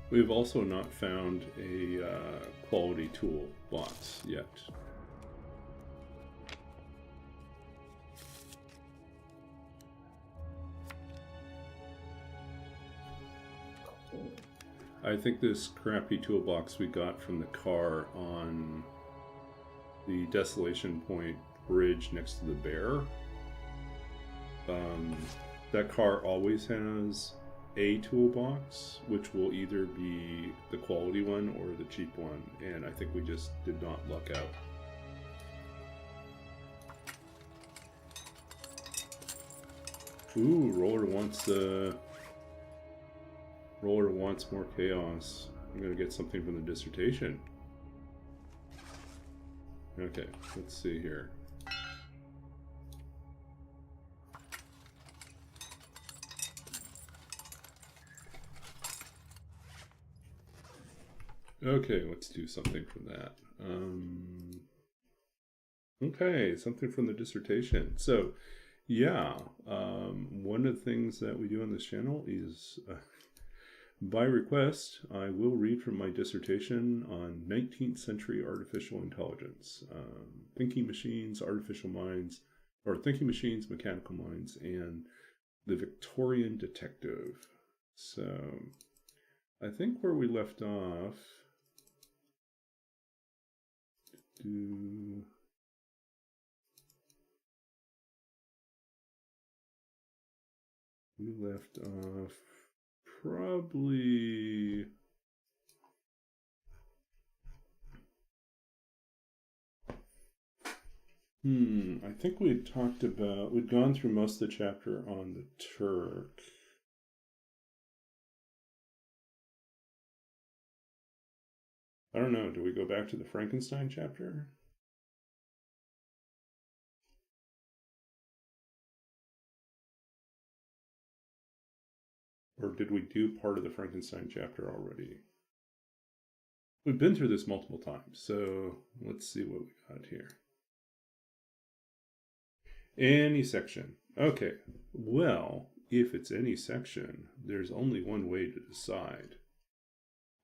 We've also not found a quality tool box yet. I think this crappy toolbox we got from the car on the Desolation Point bridge next to the bear. That car always has a toolbox, which will either be the quality one or the cheap one, and I think we just did not luck out. Ooh, Roller wants more chaos. I'm gonna get something from the dissertation. Okay, let's see here. Okay, let's do something from that. Okay, something from the dissertation. So, yeah, one of the things that we do on this channel is, by request, I will read from my dissertation on 19th century artificial intelligence, thinking machines, artificial minds, or thinking machines, mechanical minds, and the Victorian detective. So, I think where we left off. We left off probably I think we had talked about, we'd gone through most of the chapter on the Turk. I don't know, do we go back to the Frankenstein chapter? Or did we do part of the Frankenstein chapter already? We've been through this multiple times, so let's see what we got here. Any section. Okay, well, if it's any section, there's only one way to decide.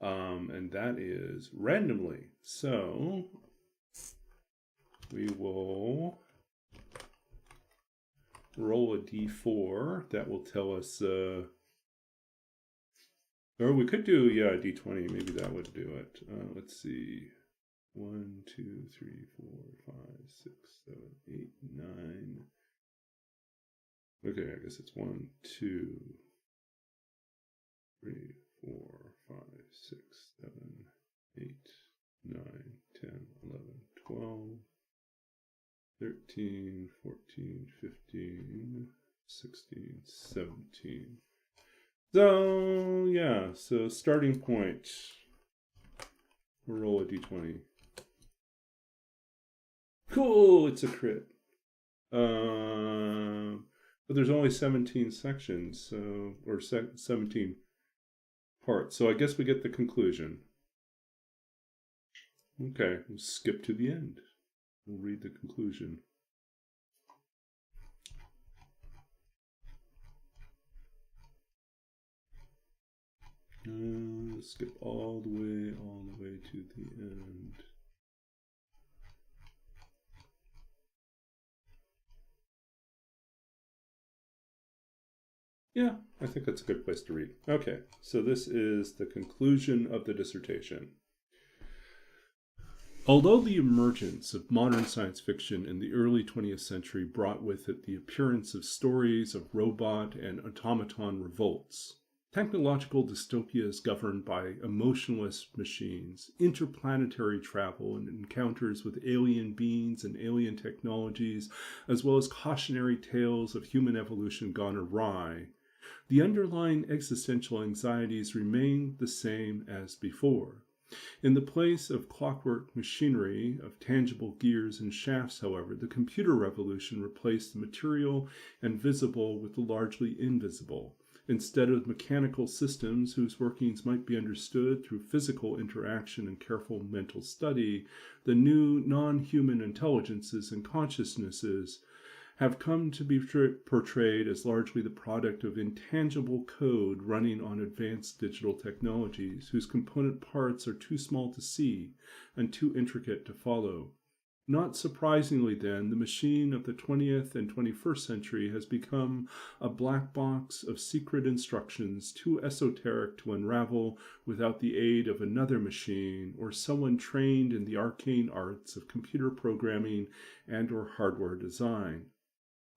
And that is randomly. So we will roll a d4. That will tell us, or we could do, yeah, a d20. Maybe that would do it. Let's see. 1, 2, 3, 4, 5, 6, 7, 8, 9. Okay, I guess it's 1, 2, 3, 4, 5, 6, 7, 8, 9, 10, 11, 12, 13, 14, 15, 16, 17. So, yeah, so starting point. We'll roll a d20. Cool, it's a crit. But there's only 17 sections, so, or 17 parts. So I guess we get the conclusion. Okay, we'll skip to the end. We'll read the conclusion. Skip all the way to the end. Yeah, I think that's a good place to read. Okay, so this is the conclusion of the dissertation. Although the emergence of modern science fiction in the early 20th century brought with it the appearance of stories of robot and automaton revolts, technological dystopias governed by emotionless machines, interplanetary travel and encounters with alien beings and alien technologies, as well as cautionary tales of human evolution gone awry, the underlying existential anxieties remain the same as before. In the place of clockwork machinery, of tangible gears and shafts, however, the computer revolution replaced the material and visible with the largely invisible. Instead of mechanical systems whose workings might be understood through physical interaction and careful mental study, the new non-human intelligences and consciousnesses have come to be portrayed as largely the product of intangible code running on advanced digital technologies whose component parts are too small to see and too intricate to follow. Not surprisingly, then, the machine of the 20th and 21st century has become a black box of secret instructions too esoteric to unravel without the aid of another machine or someone trained in the arcane arts of computer programming and/or hardware design.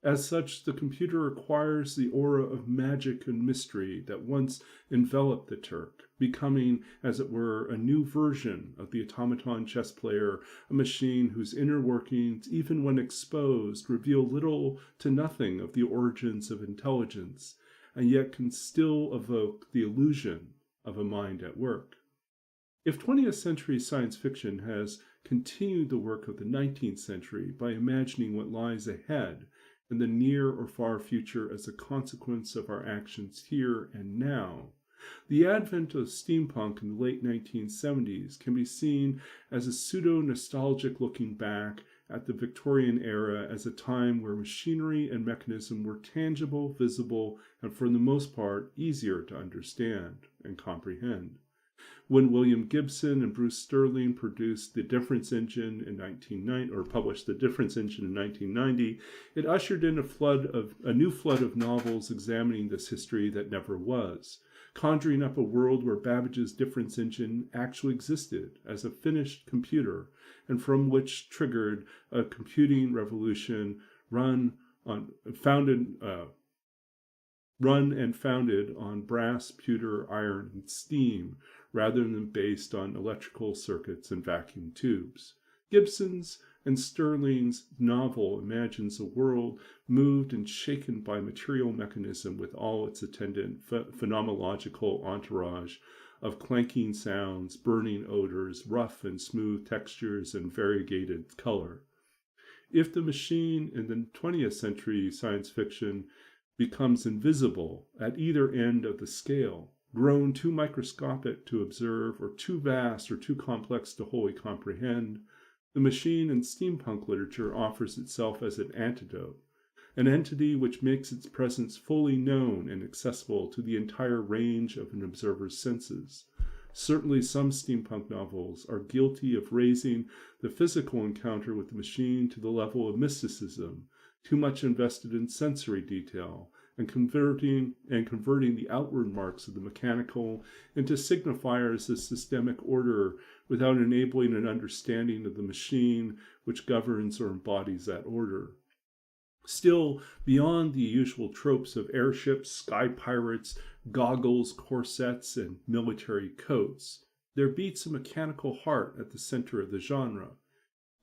As such, the computer acquires the aura of magic and mystery that once enveloped the Turk, becoming, as it were, a new version of the automaton chess player, a machine whose inner workings, even when exposed, reveal little to nothing of the origins of intelligence, and yet can still evoke the illusion of a mind at work. If 20th century science fiction has continued the work of the 19th century by imagining what lies ahead, in the near or far future as a consequence of our actions here and now, the advent of steampunk in the late 1970s can be seen as a pseudo-nostalgic looking back at the Victorian era as a time where machinery and mechanism were tangible, visible, and for the most part easier to understand and comprehend. When William Gibson and Bruce Sterling produced The Difference Engine in 1990, or published The Difference Engine in 1990, it ushered in a new flood of novels examining this history that never was, conjuring up a world where Babbage's Difference Engine actually existed as a finished computer, and from which triggered a computing revolution run and founded on brass, pewter, iron, and steam, rather than based on electrical circuits and vacuum tubes. Gibson's and Sterling's novel imagines a world moved and shaken by material mechanism with all its attendant phenomenological entourage of clanking sounds, burning odors, rough and smooth textures, and variegated color. If the machine in the 20th century science fiction becomes invisible at either end of the scale, grown too microscopic to observe or too vast or too complex to wholly comprehend, the machine in steampunk literature offers itself as an antidote, an entity which makes its presence fully known and accessible to the entire range of an observer's senses. Certainly some steampunk novels are guilty of raising the physical encounter with the machine to the level of mysticism, too much invested in sensory detail, and converting the outward marks of the mechanical into signifiers of systemic order without enabling an understanding of the machine which governs or embodies that order. Still, beyond the usual tropes of airships, sky pirates, goggles, corsets, and military coats, there beats a mechanical heart at the center of the genre.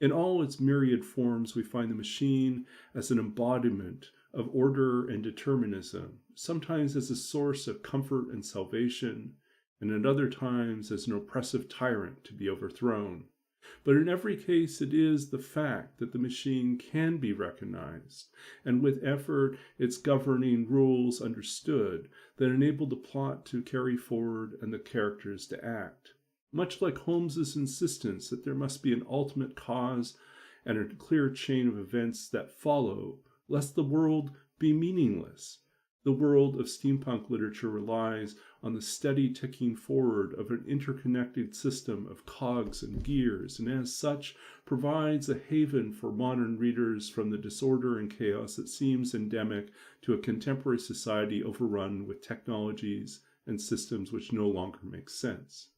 In all its myriad forms, we find the machine as an embodiment of order and determinism, sometimes as a source of comfort and salvation, and at other times as an oppressive tyrant to be overthrown. But in every case, it is the fact that the machine can be recognized, and with effort, its governing rules understood, that enable the plot to carry forward and the characters to act. Much like Holmes's insistence that there must be an ultimate cause and a clear chain of events that follow, lest the world be meaningless. The world of steampunk literature relies on the steady ticking forward of an interconnected system of cogs and gears, and as such provides a haven for modern readers from the disorder and chaos that seems endemic to a contemporary society overrun with technologies and systems which no longer make sense.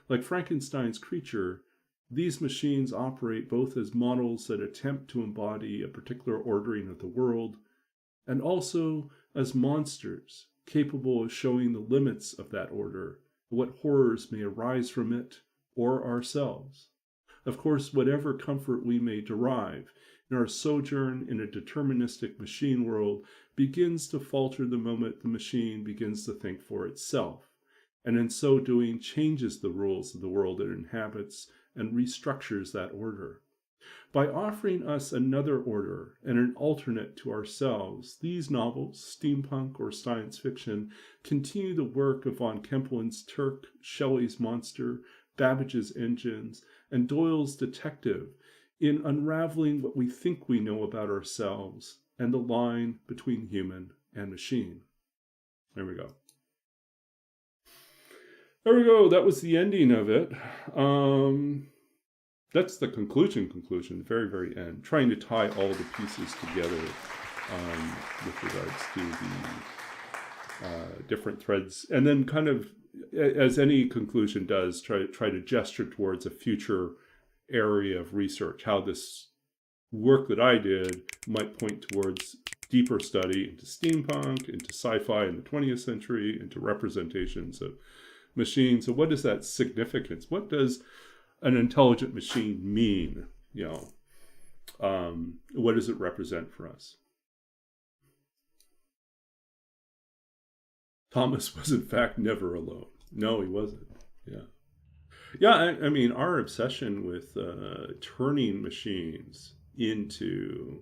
Like Frankenstein's creature, these machines operate both as models that attempt to embody a particular ordering of the world, and also as monsters capable of showing the limits of that order, and what horrors may arise from it or ourselves. Of course, whatever comfort we may derive in our sojourn in a deterministic machine world begins to falter the moment the machine begins to think for itself, and in so doing changes the rules of the world it inhabits and restructures that order. By offering us another order and an alternate to ourselves, these novels, steampunk or science fiction, continue the work of von Kempelen's Turk, Shelley's Monster, Babbage's Engines, and Doyle's Detective in unraveling what we think we know about ourselves and the line between human and machine. There we go. There we go. That was the ending of it. That's the conclusion, the very, very end. Trying to tie all the pieces together with regards to the different threads. And then kind of, as any conclusion does, try to gesture towards a future area of research, how this work that I did might point towards deeper study into steampunk, into sci-fi in the 20th century, into representations of machines. So what is that significance? What does an intelligent machine mean? What does it represent for us? Thomas was in fact never alone. No, he wasn't. I mean, our obsession with turning machines into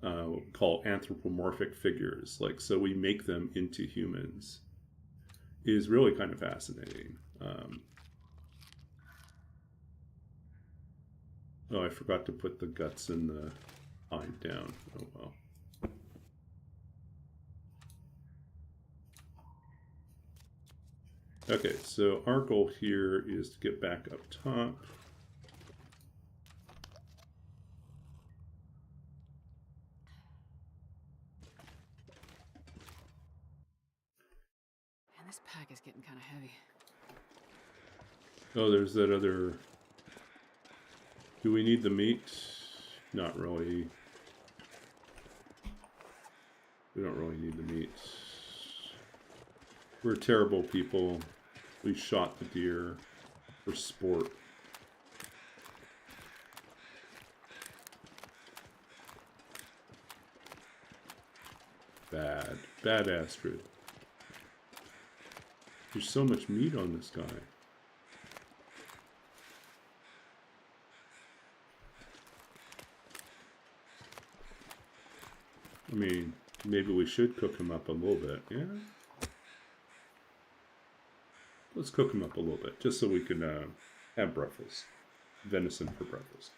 what we call anthropomorphic figures, like, so we make them into humans, is really kind of fascinating. Oh, I forgot to put the guts and the hide down. Oh well. Okay, so our goal here is to get back up top. Man, this pack is getting kind of heavy. Oh, there's that other... Do we need the meat? Not really. We don't really need the meat. We're terrible people. We shot the deer for sport. Bad Astrid. There's so much meat on this guy. I mean, Maybe we should cook them up a little bit. Yeah. Let's cook them up a little bit, just so we can have breakfast. Venison for breakfast.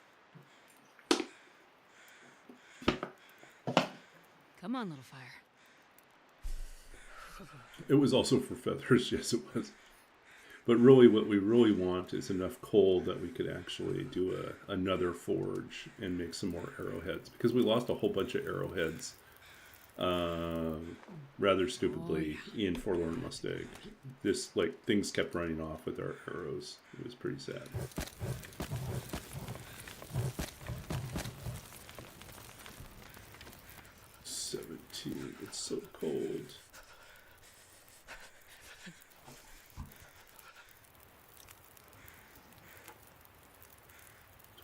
Come on, little fire. It was also for feathers, yes it was. But really what we really want is enough coal that we could actually do another forge and make some more arrowheads. Because we lost a whole bunch of arrowheads rather stupidly in Forlorn Mustang. This, like, things kept running off with our arrows. It was pretty sad. It's so cold.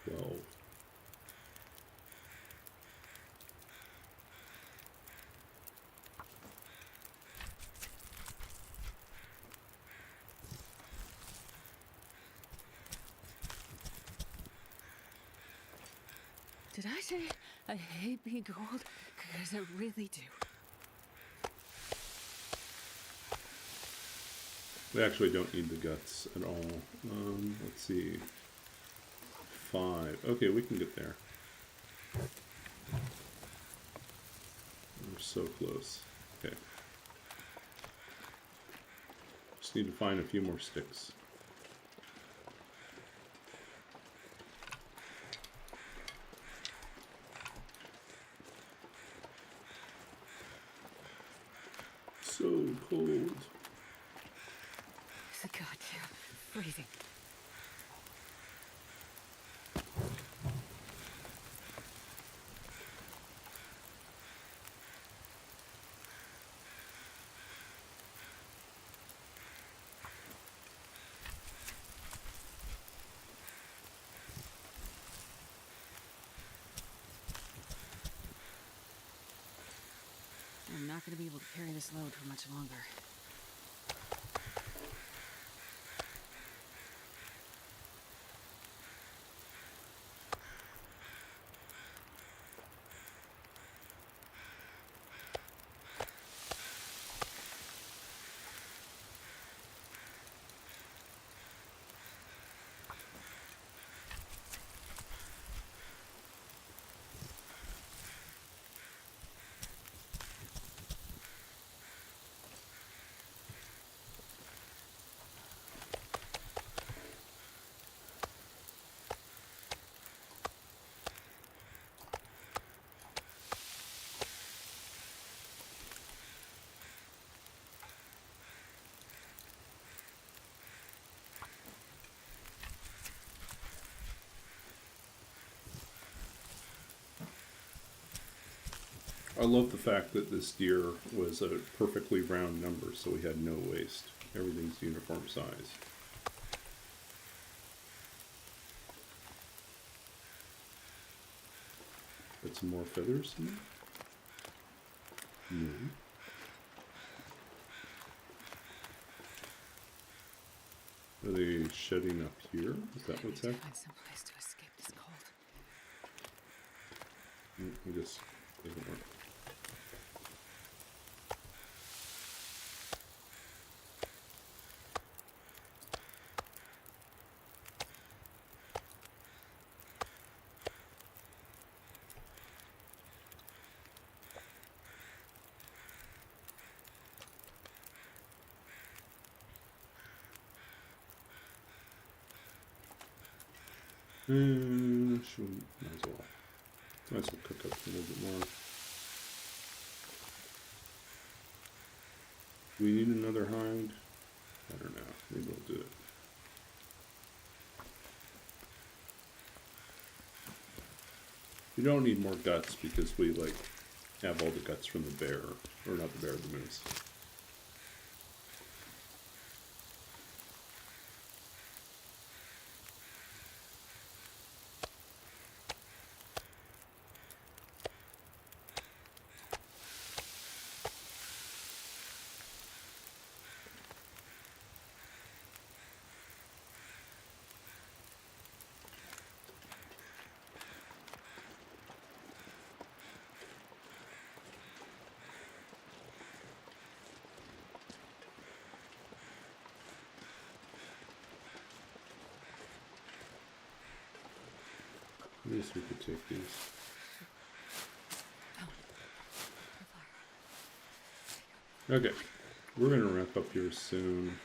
12. Did I say I hate being cold? Because I really do. We actually don't need the guts at all. Let's see. 5. Okay, we can get there. We're so close. Okay. Just need to find a few more sticks. So cold. It's a goddamn freezing. I'm not going to be able to carry this load for much longer. I love the fact that this deer was a perfectly round number, so we had no waste. Everything's uniform size. Put some more feathers in there? No. Are they shedding up here? Is that what's happening? Find some place to escape this cold. It just doesn't work. Should we, might as well cook up a little bit more. Do we need another hide? I don't know. Maybe we'll do it. We don't need more guts because we like have all the guts from the bear, or not the bear, the moose. guess we could take these. Okay, we're gonna wrap up here soon.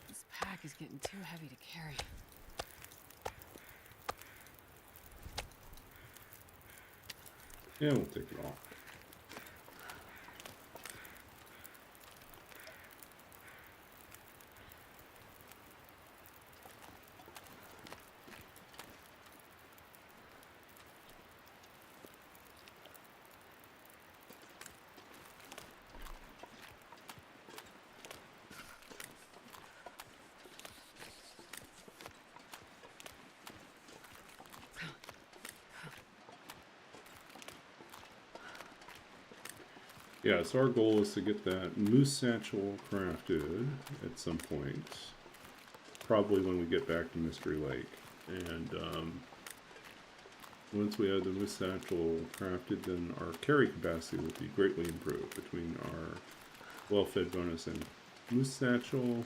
This pack is getting too heavy to carry. Yeah, we'll take it all. Yeah, so our goal is to get that moose satchel crafted at some point. Probably when we get back to Mystery Lake. And once we have the moose satchel crafted, then our carry capacity will be greatly improved between our well-fed bonus and moose satchel.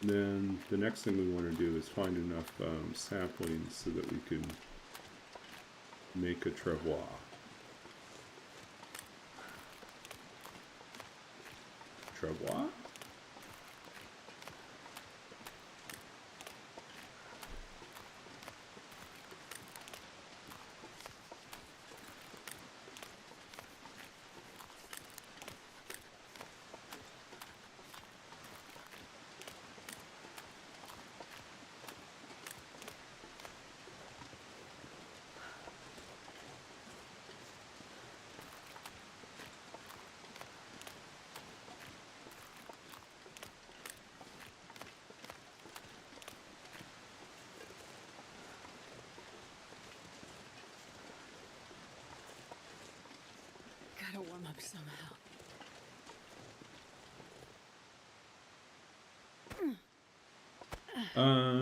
And then the next thing we want to do is find enough saplings so that we can make a travois. Travois? Gotta warm up somehow.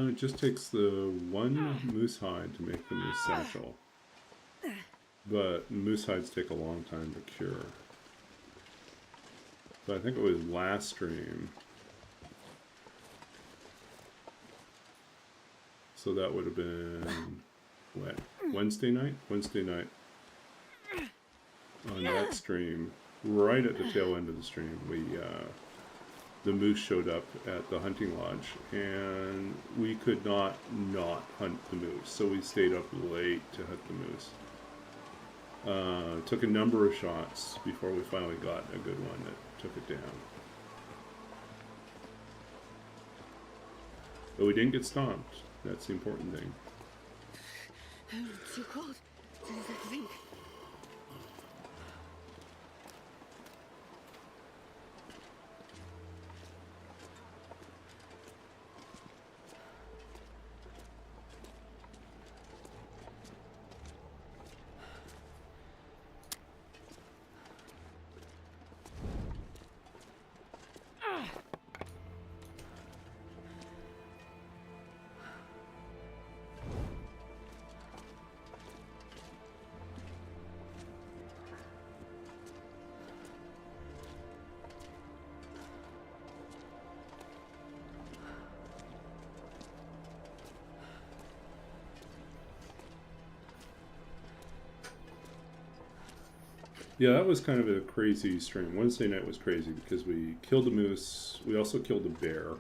It just takes the one moose hide to make the moose satchel. But moose hides take a long time to cure. But I think it was last stream. So that would have been, what, Wednesday night? Wednesday night. On that stream, right at the tail end of the stream, the moose showed up at the hunting lodge, and we could not hunt the moose, so we stayed up late to hunt the moose. Took a number of shots before we finally got a good one that took it down. But we didn't get stomped. That's the important thing. It's too cold. I think. Yeah, that was kind of a crazy stream. Wednesday night was crazy because we killed a moose. We also killed a bear.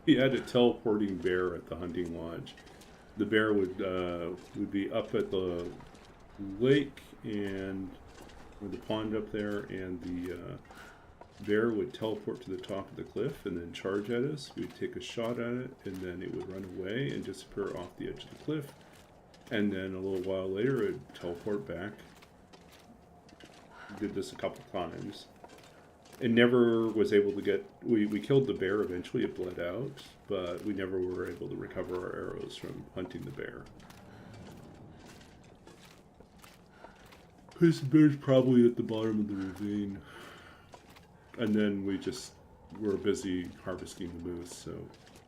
We had a teleporting bear at the hunting lodge. The bear would be up at the lake and or the pond up there, and the bear would teleport to the top of the cliff and then charge at us. We'd take a shot at it, and then it would run away and disappear off the edge of the cliff. And then a little while later, it'd teleport back. Did this a couple times. And never was able to get... We killed the bear eventually, it bled out, but we never were able to recover our arrows from hunting the bear. Because the bear's probably at the bottom of the ravine. And then we just were busy harvesting the moose, so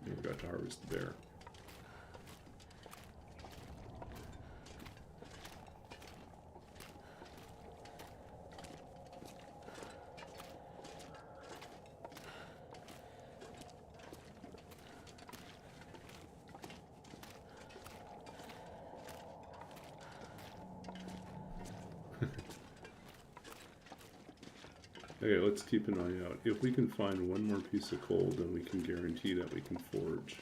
never got to harvest the bear. Okay, let's keep an eye out. If we can find one more piece of coal, then we can guarantee that we can forge.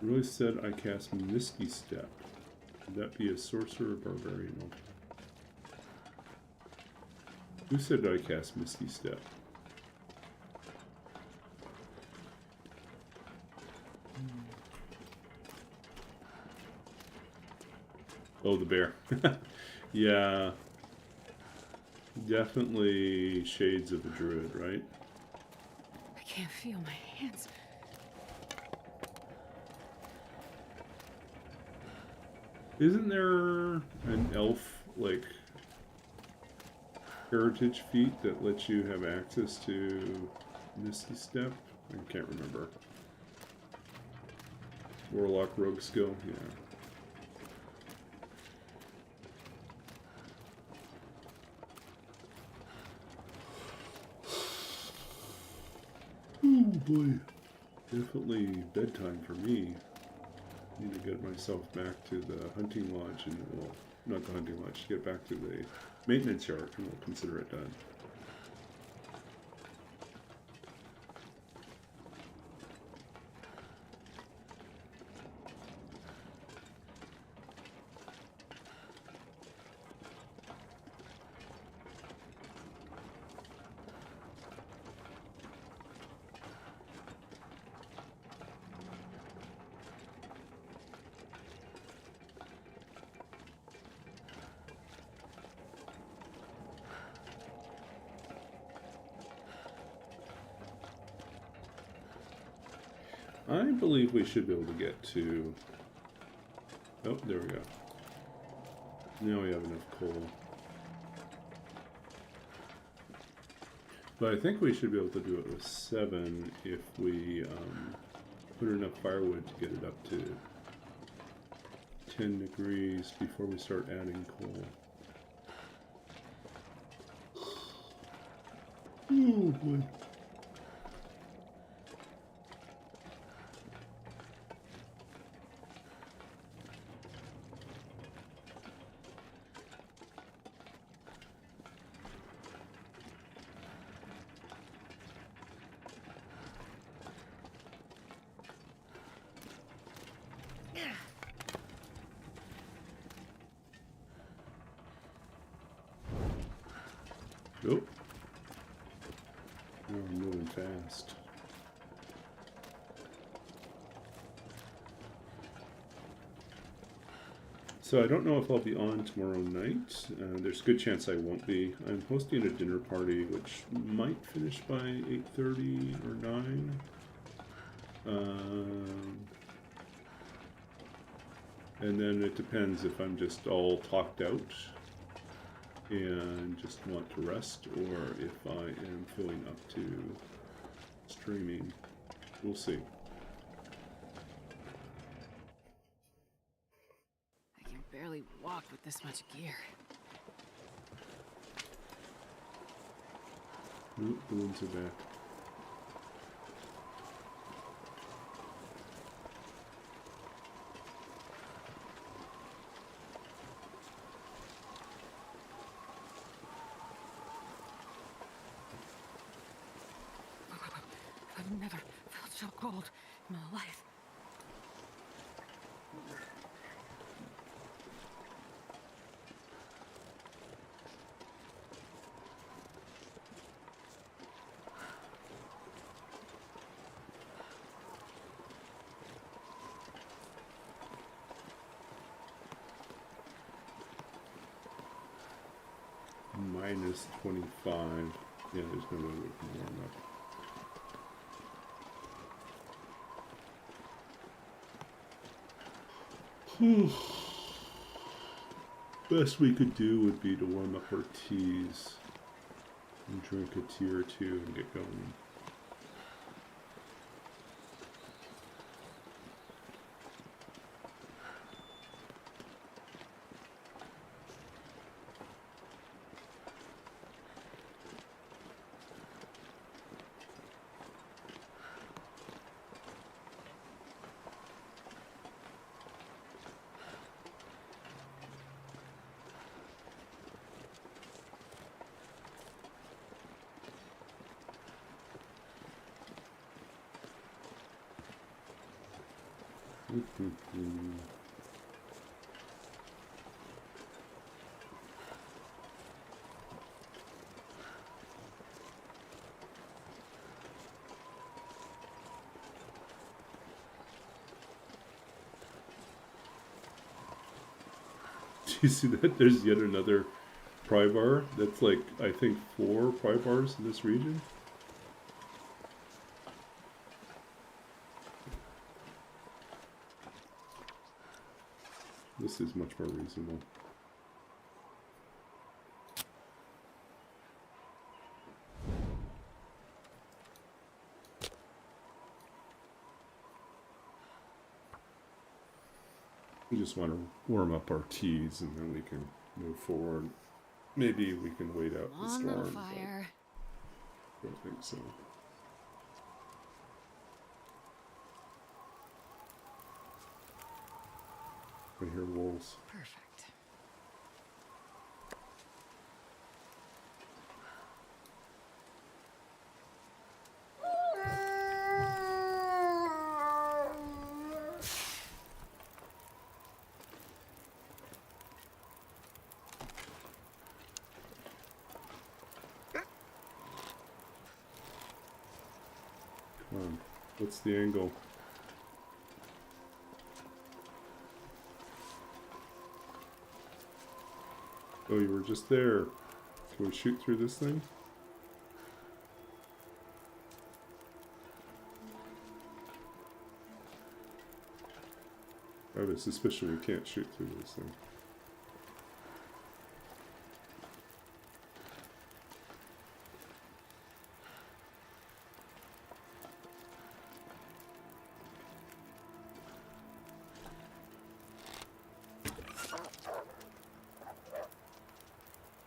Roy said I cast Misty Step. Would that be a sorcerer or barbarian? Who said I cast Misty Step? Oh, the bear. Yeah. Definitely shades of a druid, right? I can't feel my hands. Isn't there an elf, like, heritage feat that lets you have access to Misty Step? I can't remember. Warlock rogue skill, yeah. Oh boy. Definitely bedtime for me. Need to get myself back to the hunting lodge and, well, not the hunting lodge, get back to the maintenance yard and we'll consider it done. I believe we should be able to get to... Oh, there we go. Now we have enough coal. But I think we should be able to do it with 7 if we put enough firewood to get it up to 10 degrees before we start adding coal. Oh boy. Oh. Oh, I'm moving fast. So I don't know if I'll be on tomorrow night. There's a good chance I won't be. I'm hosting a dinner party which might finish by 8:30 or 9. And then it depends if I'm just all talked out and just want to rest, or if I am feeling up to streaming. We'll see. I can barely walk with this much gear. Nope, the winds are back. I've never felt so cold in my life. Minus 25. Yeah, there's no way we can warm up. Best we could do would be to warm up our teas and drink a tea or two and get going. Do you see that? There's yet another pry bar. That's like, I think, 4 pry bars in this region. This is much more reasonable. We just want to warm up our teas and then we can move forward. Maybe we can wait out the On the storm. fire. I don't think so. I hear wolves. Perfect. Come on. What's the angle? Oh, you were just there. Can we shoot through this thing? I have a suspicion we can't shoot through this thing.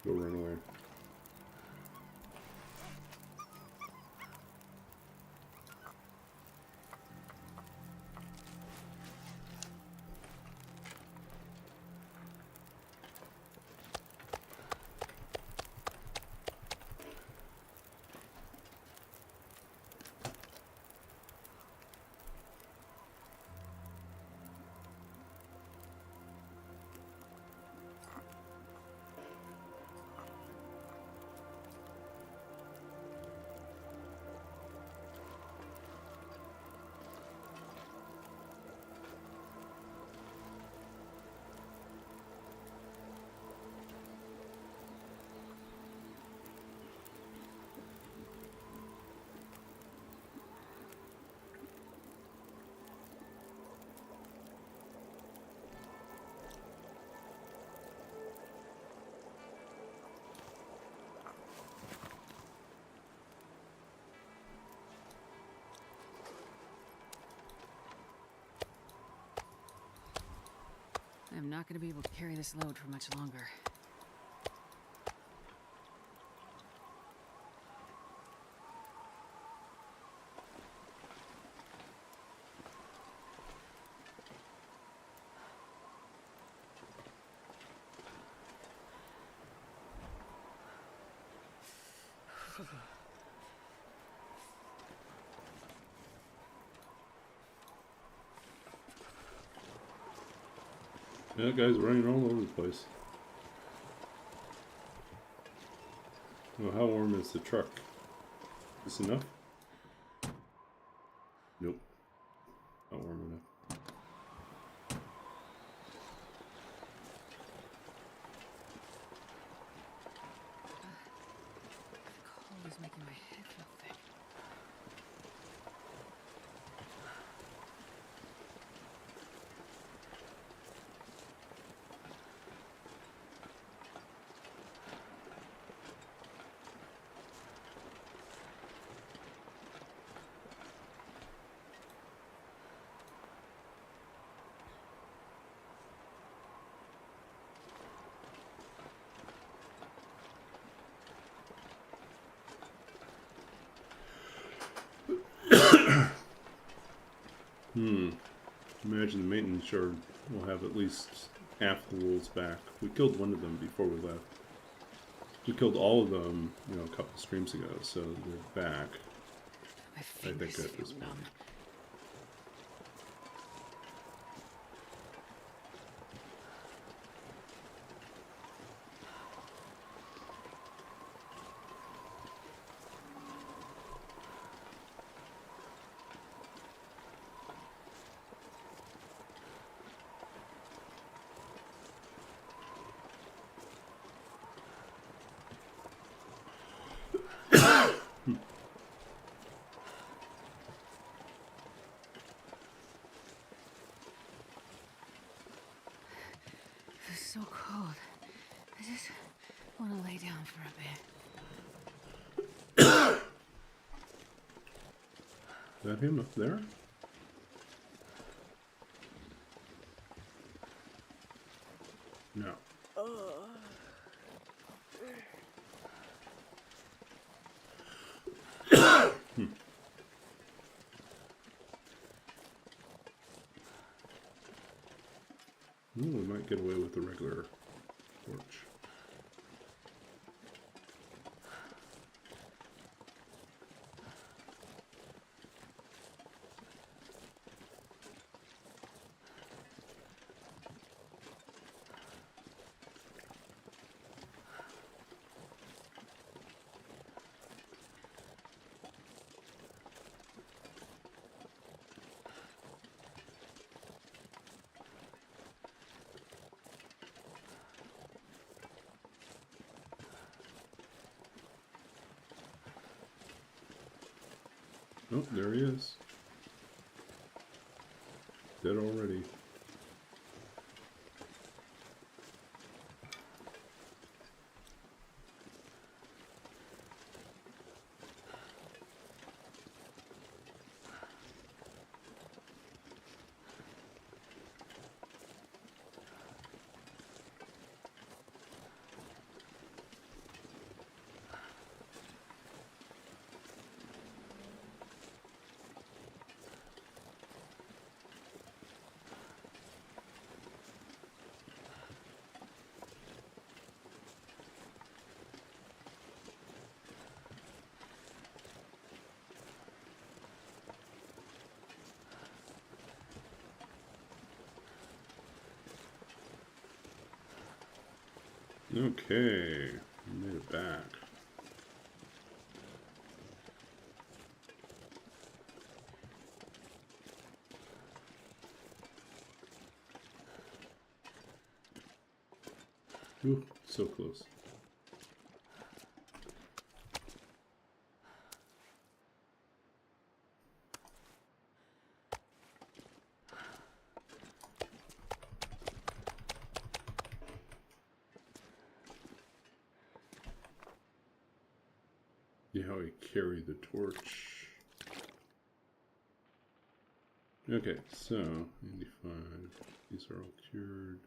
Go run away. I'm not going to be able to carry this load for much longer. That guy's running all over the place. Well, how warm is the truck? Is this enough? Nope. Not warm enough. The cold is making my head feel thick. Imagine the maintenance yard will have at least half the wolves back. We killed one of them before we left. We killed all of them, you know, a couple streams ago, so they're back. My I fingers think at feel this point. numb. It's so cold. I just want to lay down for a bit. Is that him up there? No. Ooh, we might get away with the regular torch. Oh, there he is. Dead already. Okay, we made it back. Ooh, so close. See how I carry the torch. Okay, so 85. These are all cured.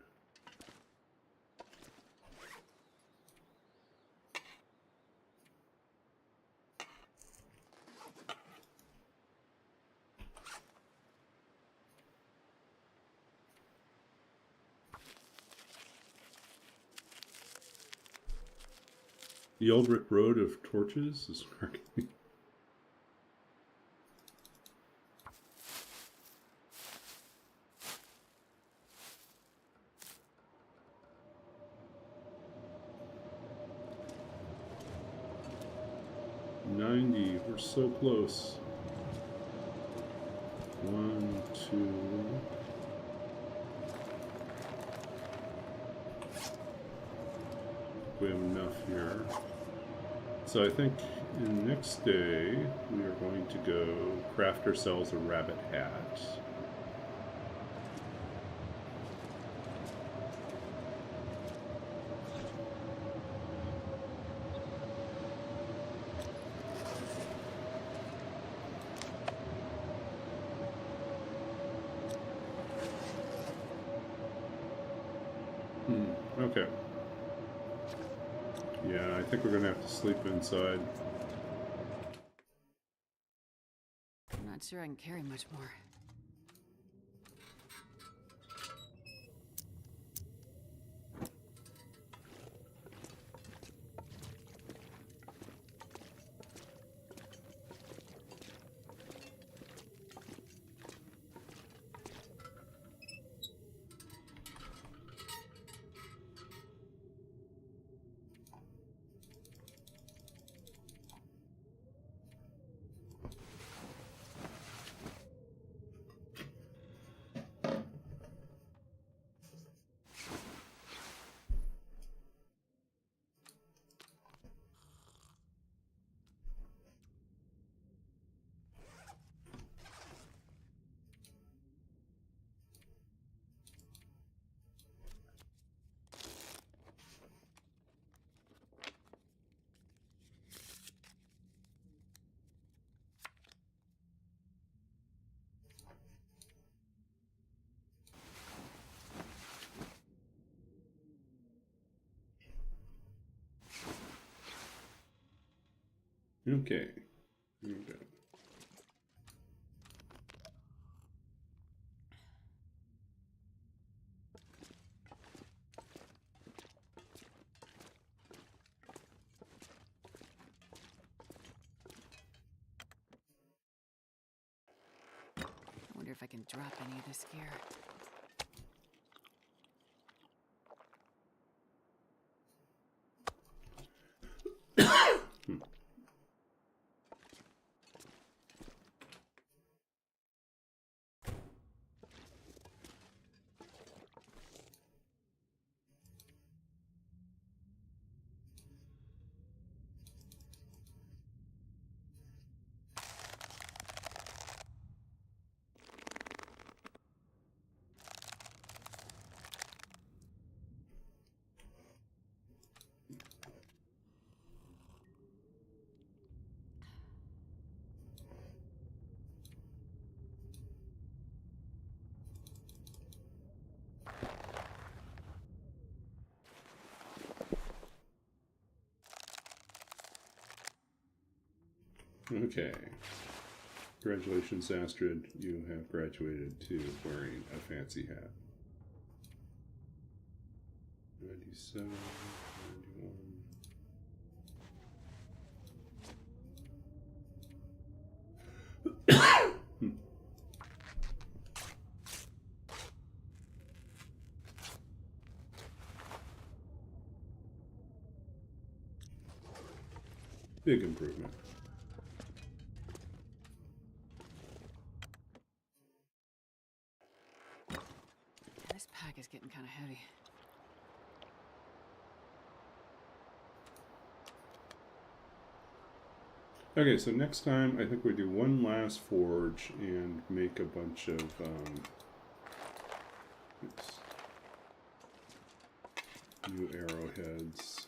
The old brick road of torches is working. 90. We're so close. 1, 2. We have enough here. So I think in the next day we are going to go craft ourselves a rabbit hat. Okay. Yeah, I think we're gonna have to sleep inside. I'm not sure I can carry much more. Okay. Here we go. I wonder if I can drop any of this gear. Okay. Congratulations, Astrid. You have graduated to wearing a fancy hat. 97, 91. Big improvement. This pack is getting kind of heavy. Okay, so next time I think we do one last forge and make a bunch of oops, new arrowheads.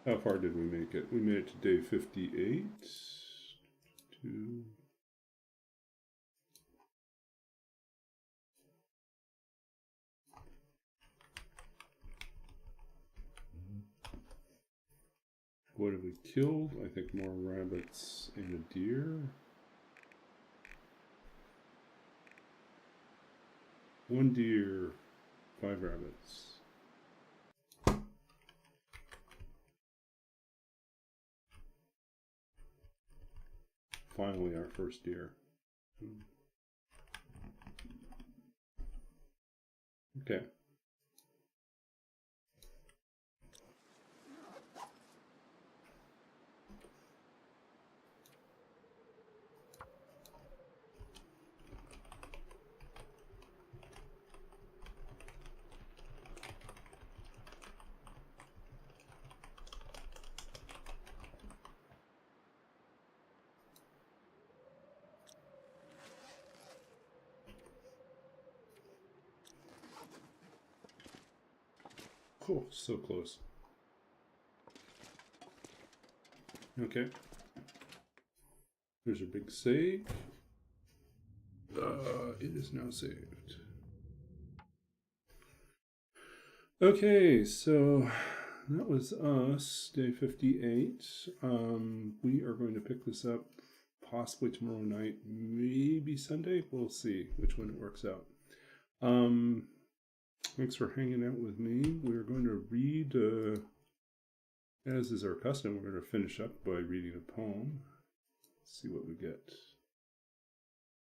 How far did we make it? We made it to day 58. 2. What have we killed? I think more rabbits and a deer. 1 deer, 5 rabbits. Finally, our first deer. Okay. Cool, so close. Okay. There's a big save. It is now saved. Okay, so that was us, day 58. We are going to pick this up possibly tomorrow night, maybe Sunday. We'll see which one it works out. Thanks for hanging out with me. We're going to read, as is our custom, we're going to finish up by reading a poem. Let's see what we get.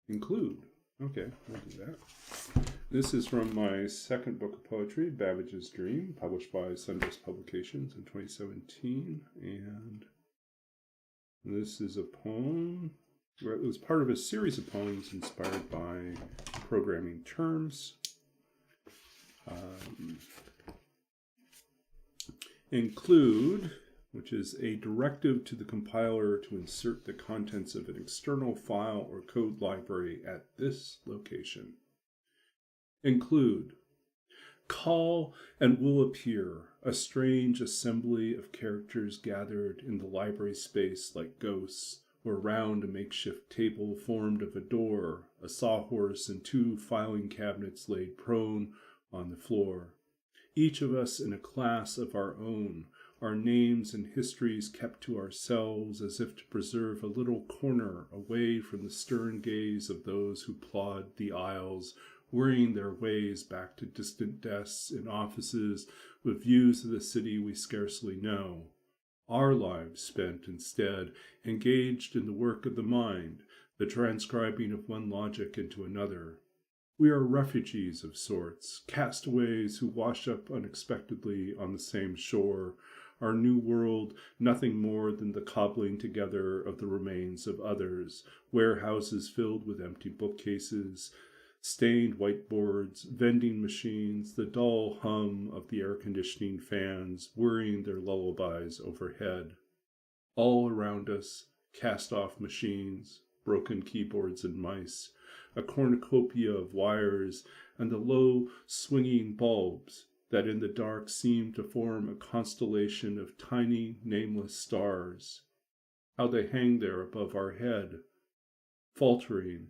Include. Okay, we'll do that. This is from my second book of poetry, Babbage's Dream, published by Sundress Publications in 2017. And this is a poem. It was part of a series of poems inspired by programming terms. Include, which is a directive to the compiler to insert the contents of an external file or code library at this location. Include, call and will appear, a strange assembly of characters gathered in the library space like ghosts, or round a makeshift table formed of a door, a sawhorse, and 2 filing cabinets laid prone on the floor. Each of us in a class of our own, our names and histories kept to ourselves as if to preserve a little corner away from the stern gaze of those who plod the aisles, worrying their ways back to distant desks in offices with views of the city we scarcely know. Our lives spent instead engaged in the work of the mind, the transcribing of one logic into another. We are refugees of sorts, castaways who wash up unexpectedly on the same shore, our new world nothing more than the cobbling together of the remains of others, warehouses filled with empty bookcases, stained whiteboards, vending machines, the dull hum of the air conditioning fans whirring their lullabies overhead. All around us, cast-off machines, broken keyboards and mice, a cornucopia of wires, and the low swinging bulbs that in the dark seem to form a constellation of tiny, nameless stars. How they hang there above our head, faltering,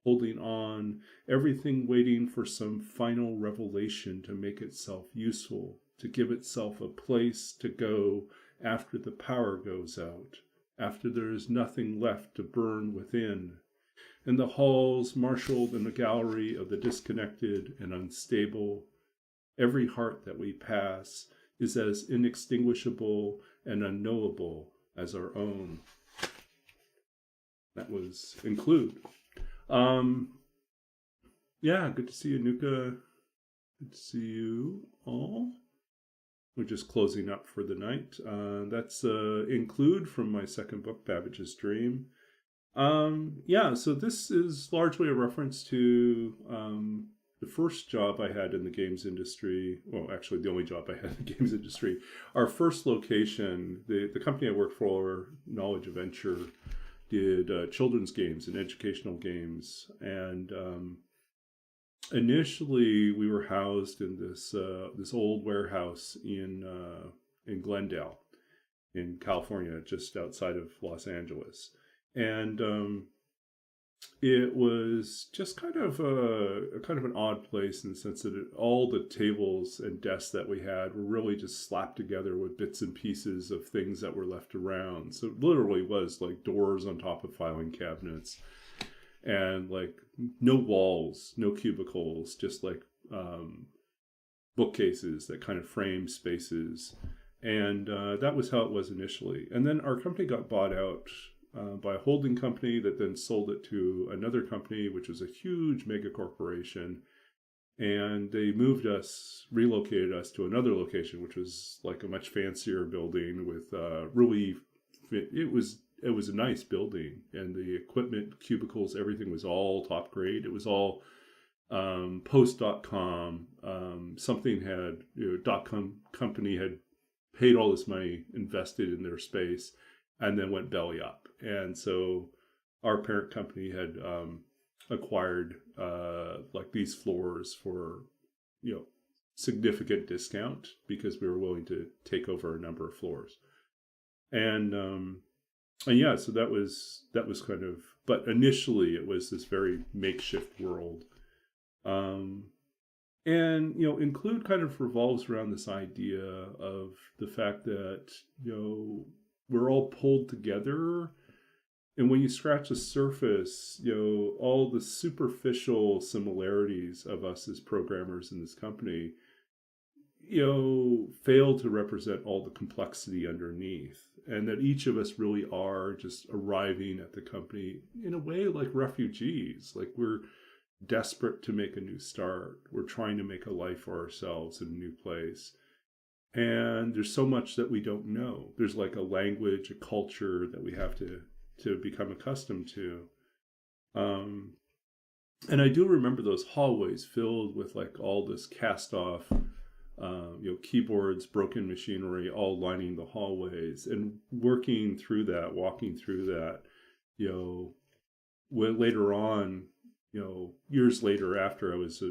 holding on, everything waiting for some final revelation to make itself useful, to give itself a place to go after the power goes out, after there is nothing left to burn within. In the halls, marshaled in the gallery of the disconnected and unstable, every heart that we pass is as inextinguishable and unknowable as our own. That was Include. Yeah, good to see you, Nuka. Good to see you all. We're just closing up for the night. That's Include from my second book, Babbage's Dream. Yeah, so this is largely a reference to the first job I had in the games industry. Well, actually, the only job I had in the games industry. Our first location, the company I worked for, Knowledge Adventure, did children's games and educational games. And initially, we were housed in this old warehouse in Glendale, in California, just outside of Los Angeles. And it was just kind of an odd place in the sense that all the tables and desks that we had were really just slapped together with bits and pieces of things that were left around. So it literally was like doors on top of filing cabinets, and like no walls, no cubicles, just like bookcases that kind of framed spaces. And that was how it was initially. And then our company got bought out by a holding company that then sold it to another company, which was a huge mega corporation. and they relocated us to another location, which was like a much fancier building with it was a nice building, and the equipment, cubicles, everything was all top grade. It was all post.com. Something had, .com company had paid all this money, invested in their space, and then went belly up. And so our parent company had acquired like these floors for, significant discount because we were willing to take over a number of floors. And yeah, so that was kind of, but initially it was this very makeshift world. And, Include kind of revolves around this idea of the fact that, we're all pulled together. And when you scratch the surface, all the superficial similarities of us as programmers in this company, fail to represent all the complexity underneath. And that each of us really are just arriving at the company in a way like refugees. Like we're desperate to make a new start. We're trying to make a life for ourselves in a new place. And there's so much that we don't know. There's like a language, a culture that we have to become accustomed to. And I do remember those hallways filled with like all this cast off, keyboards, broken machinery, all lining the hallways, and walking through that, when later on, years later after I was,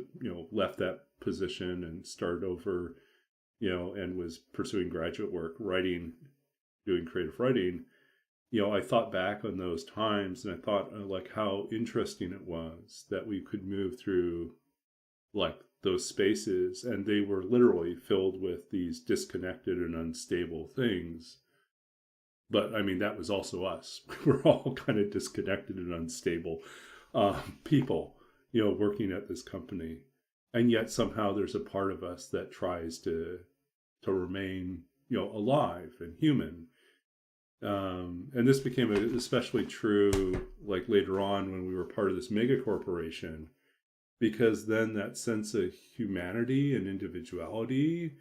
left that position and started over, and was pursuing graduate work, doing creative writing, I thought back on those times and I thought like how interesting it was that we could move through like those spaces, and they were literally filled with these disconnected and unstable things. But I mean, that was also us. We're all kind of disconnected and unstable people, working at this company. And yet somehow there's a part of us that tries to remain, alive and human. And this became especially true like later on when we were part of this mega corporation, because then that sense of humanity and individuality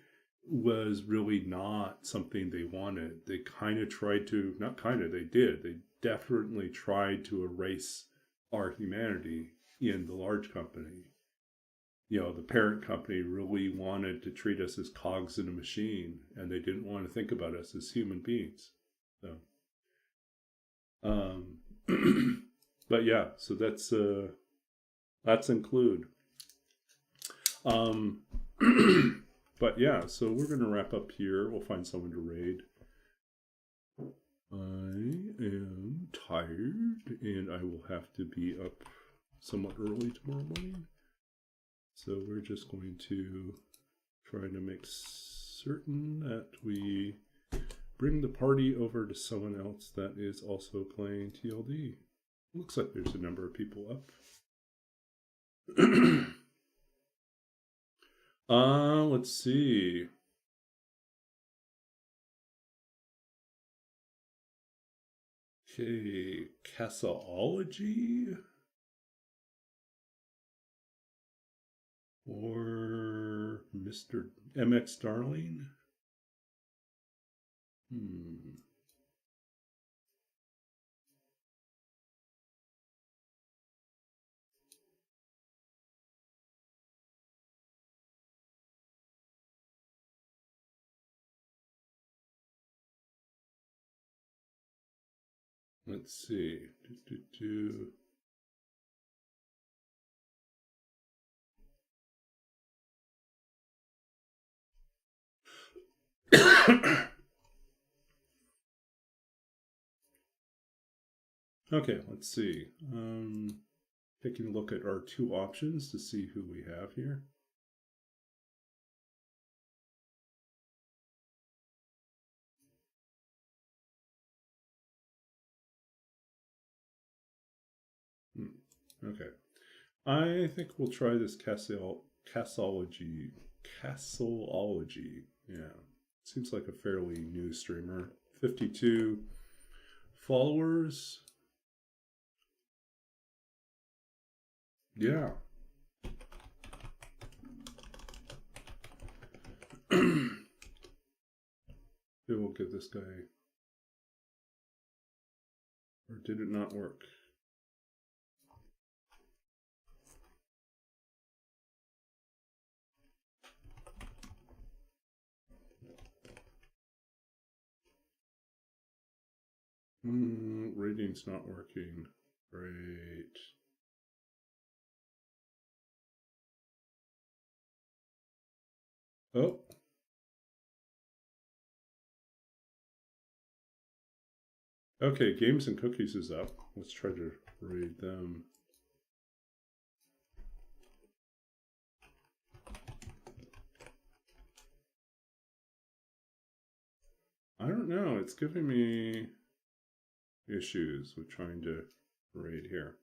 was really not something they wanted. They kind of tried to, not kind of, they did. They definitely tried to erase our humanity in the large company. The parent company really wanted to treat us as cogs in a machine, and they didn't want to think about us as human beings. So, but yeah, so that's Include. But yeah, so we're going to wrap up here. We'll find someone to raid. I am tired, and I will have to be up somewhat early tomorrow morning. So we're just going to try to make certain that we bring the party over to someone else that is also playing TLD. Looks like there's a number of people up. Let's see. Okay, Castleology or Mr. MX Darling. Let's see. Okay, let's see. Taking a look at our two options to see who we have here. Okay. I think we'll try this Castleology. Yeah. Seems like a fairly new streamer. 52 followers. Yeah. we'll give this guy. Or did it not work? Rating's not working. Great. Oh. Okay, Games and Cookies is up. Let's try to raid them. I don't know. It's giving me issues with trying to raid here.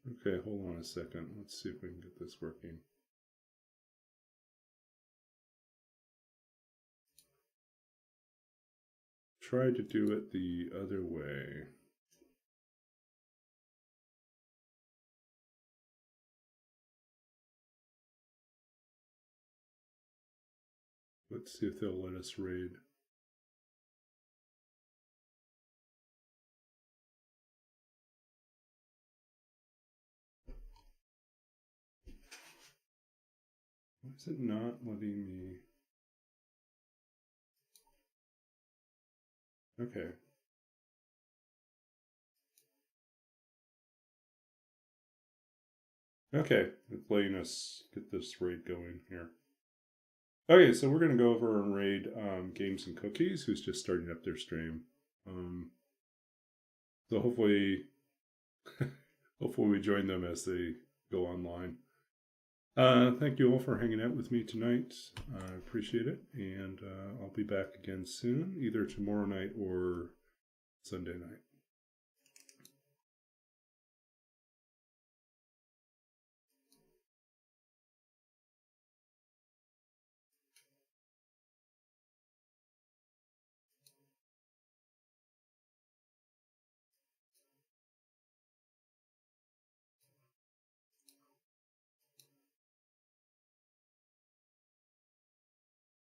Okay, hold on a second. Let's see if we can get this working. Try to do it the other way. Let's see if they'll let us raid. Why is it not letting me? Okay. Okay, it's letting us get this raid going here. Okay, so we're going to go over and raid Games and Cookies, who's just starting up their stream. So hopefully, hopefully we join them as they go online. Thank you all for hanging out with me tonight. I appreciate it, and I'll be back again soon, either tomorrow night or Sunday night.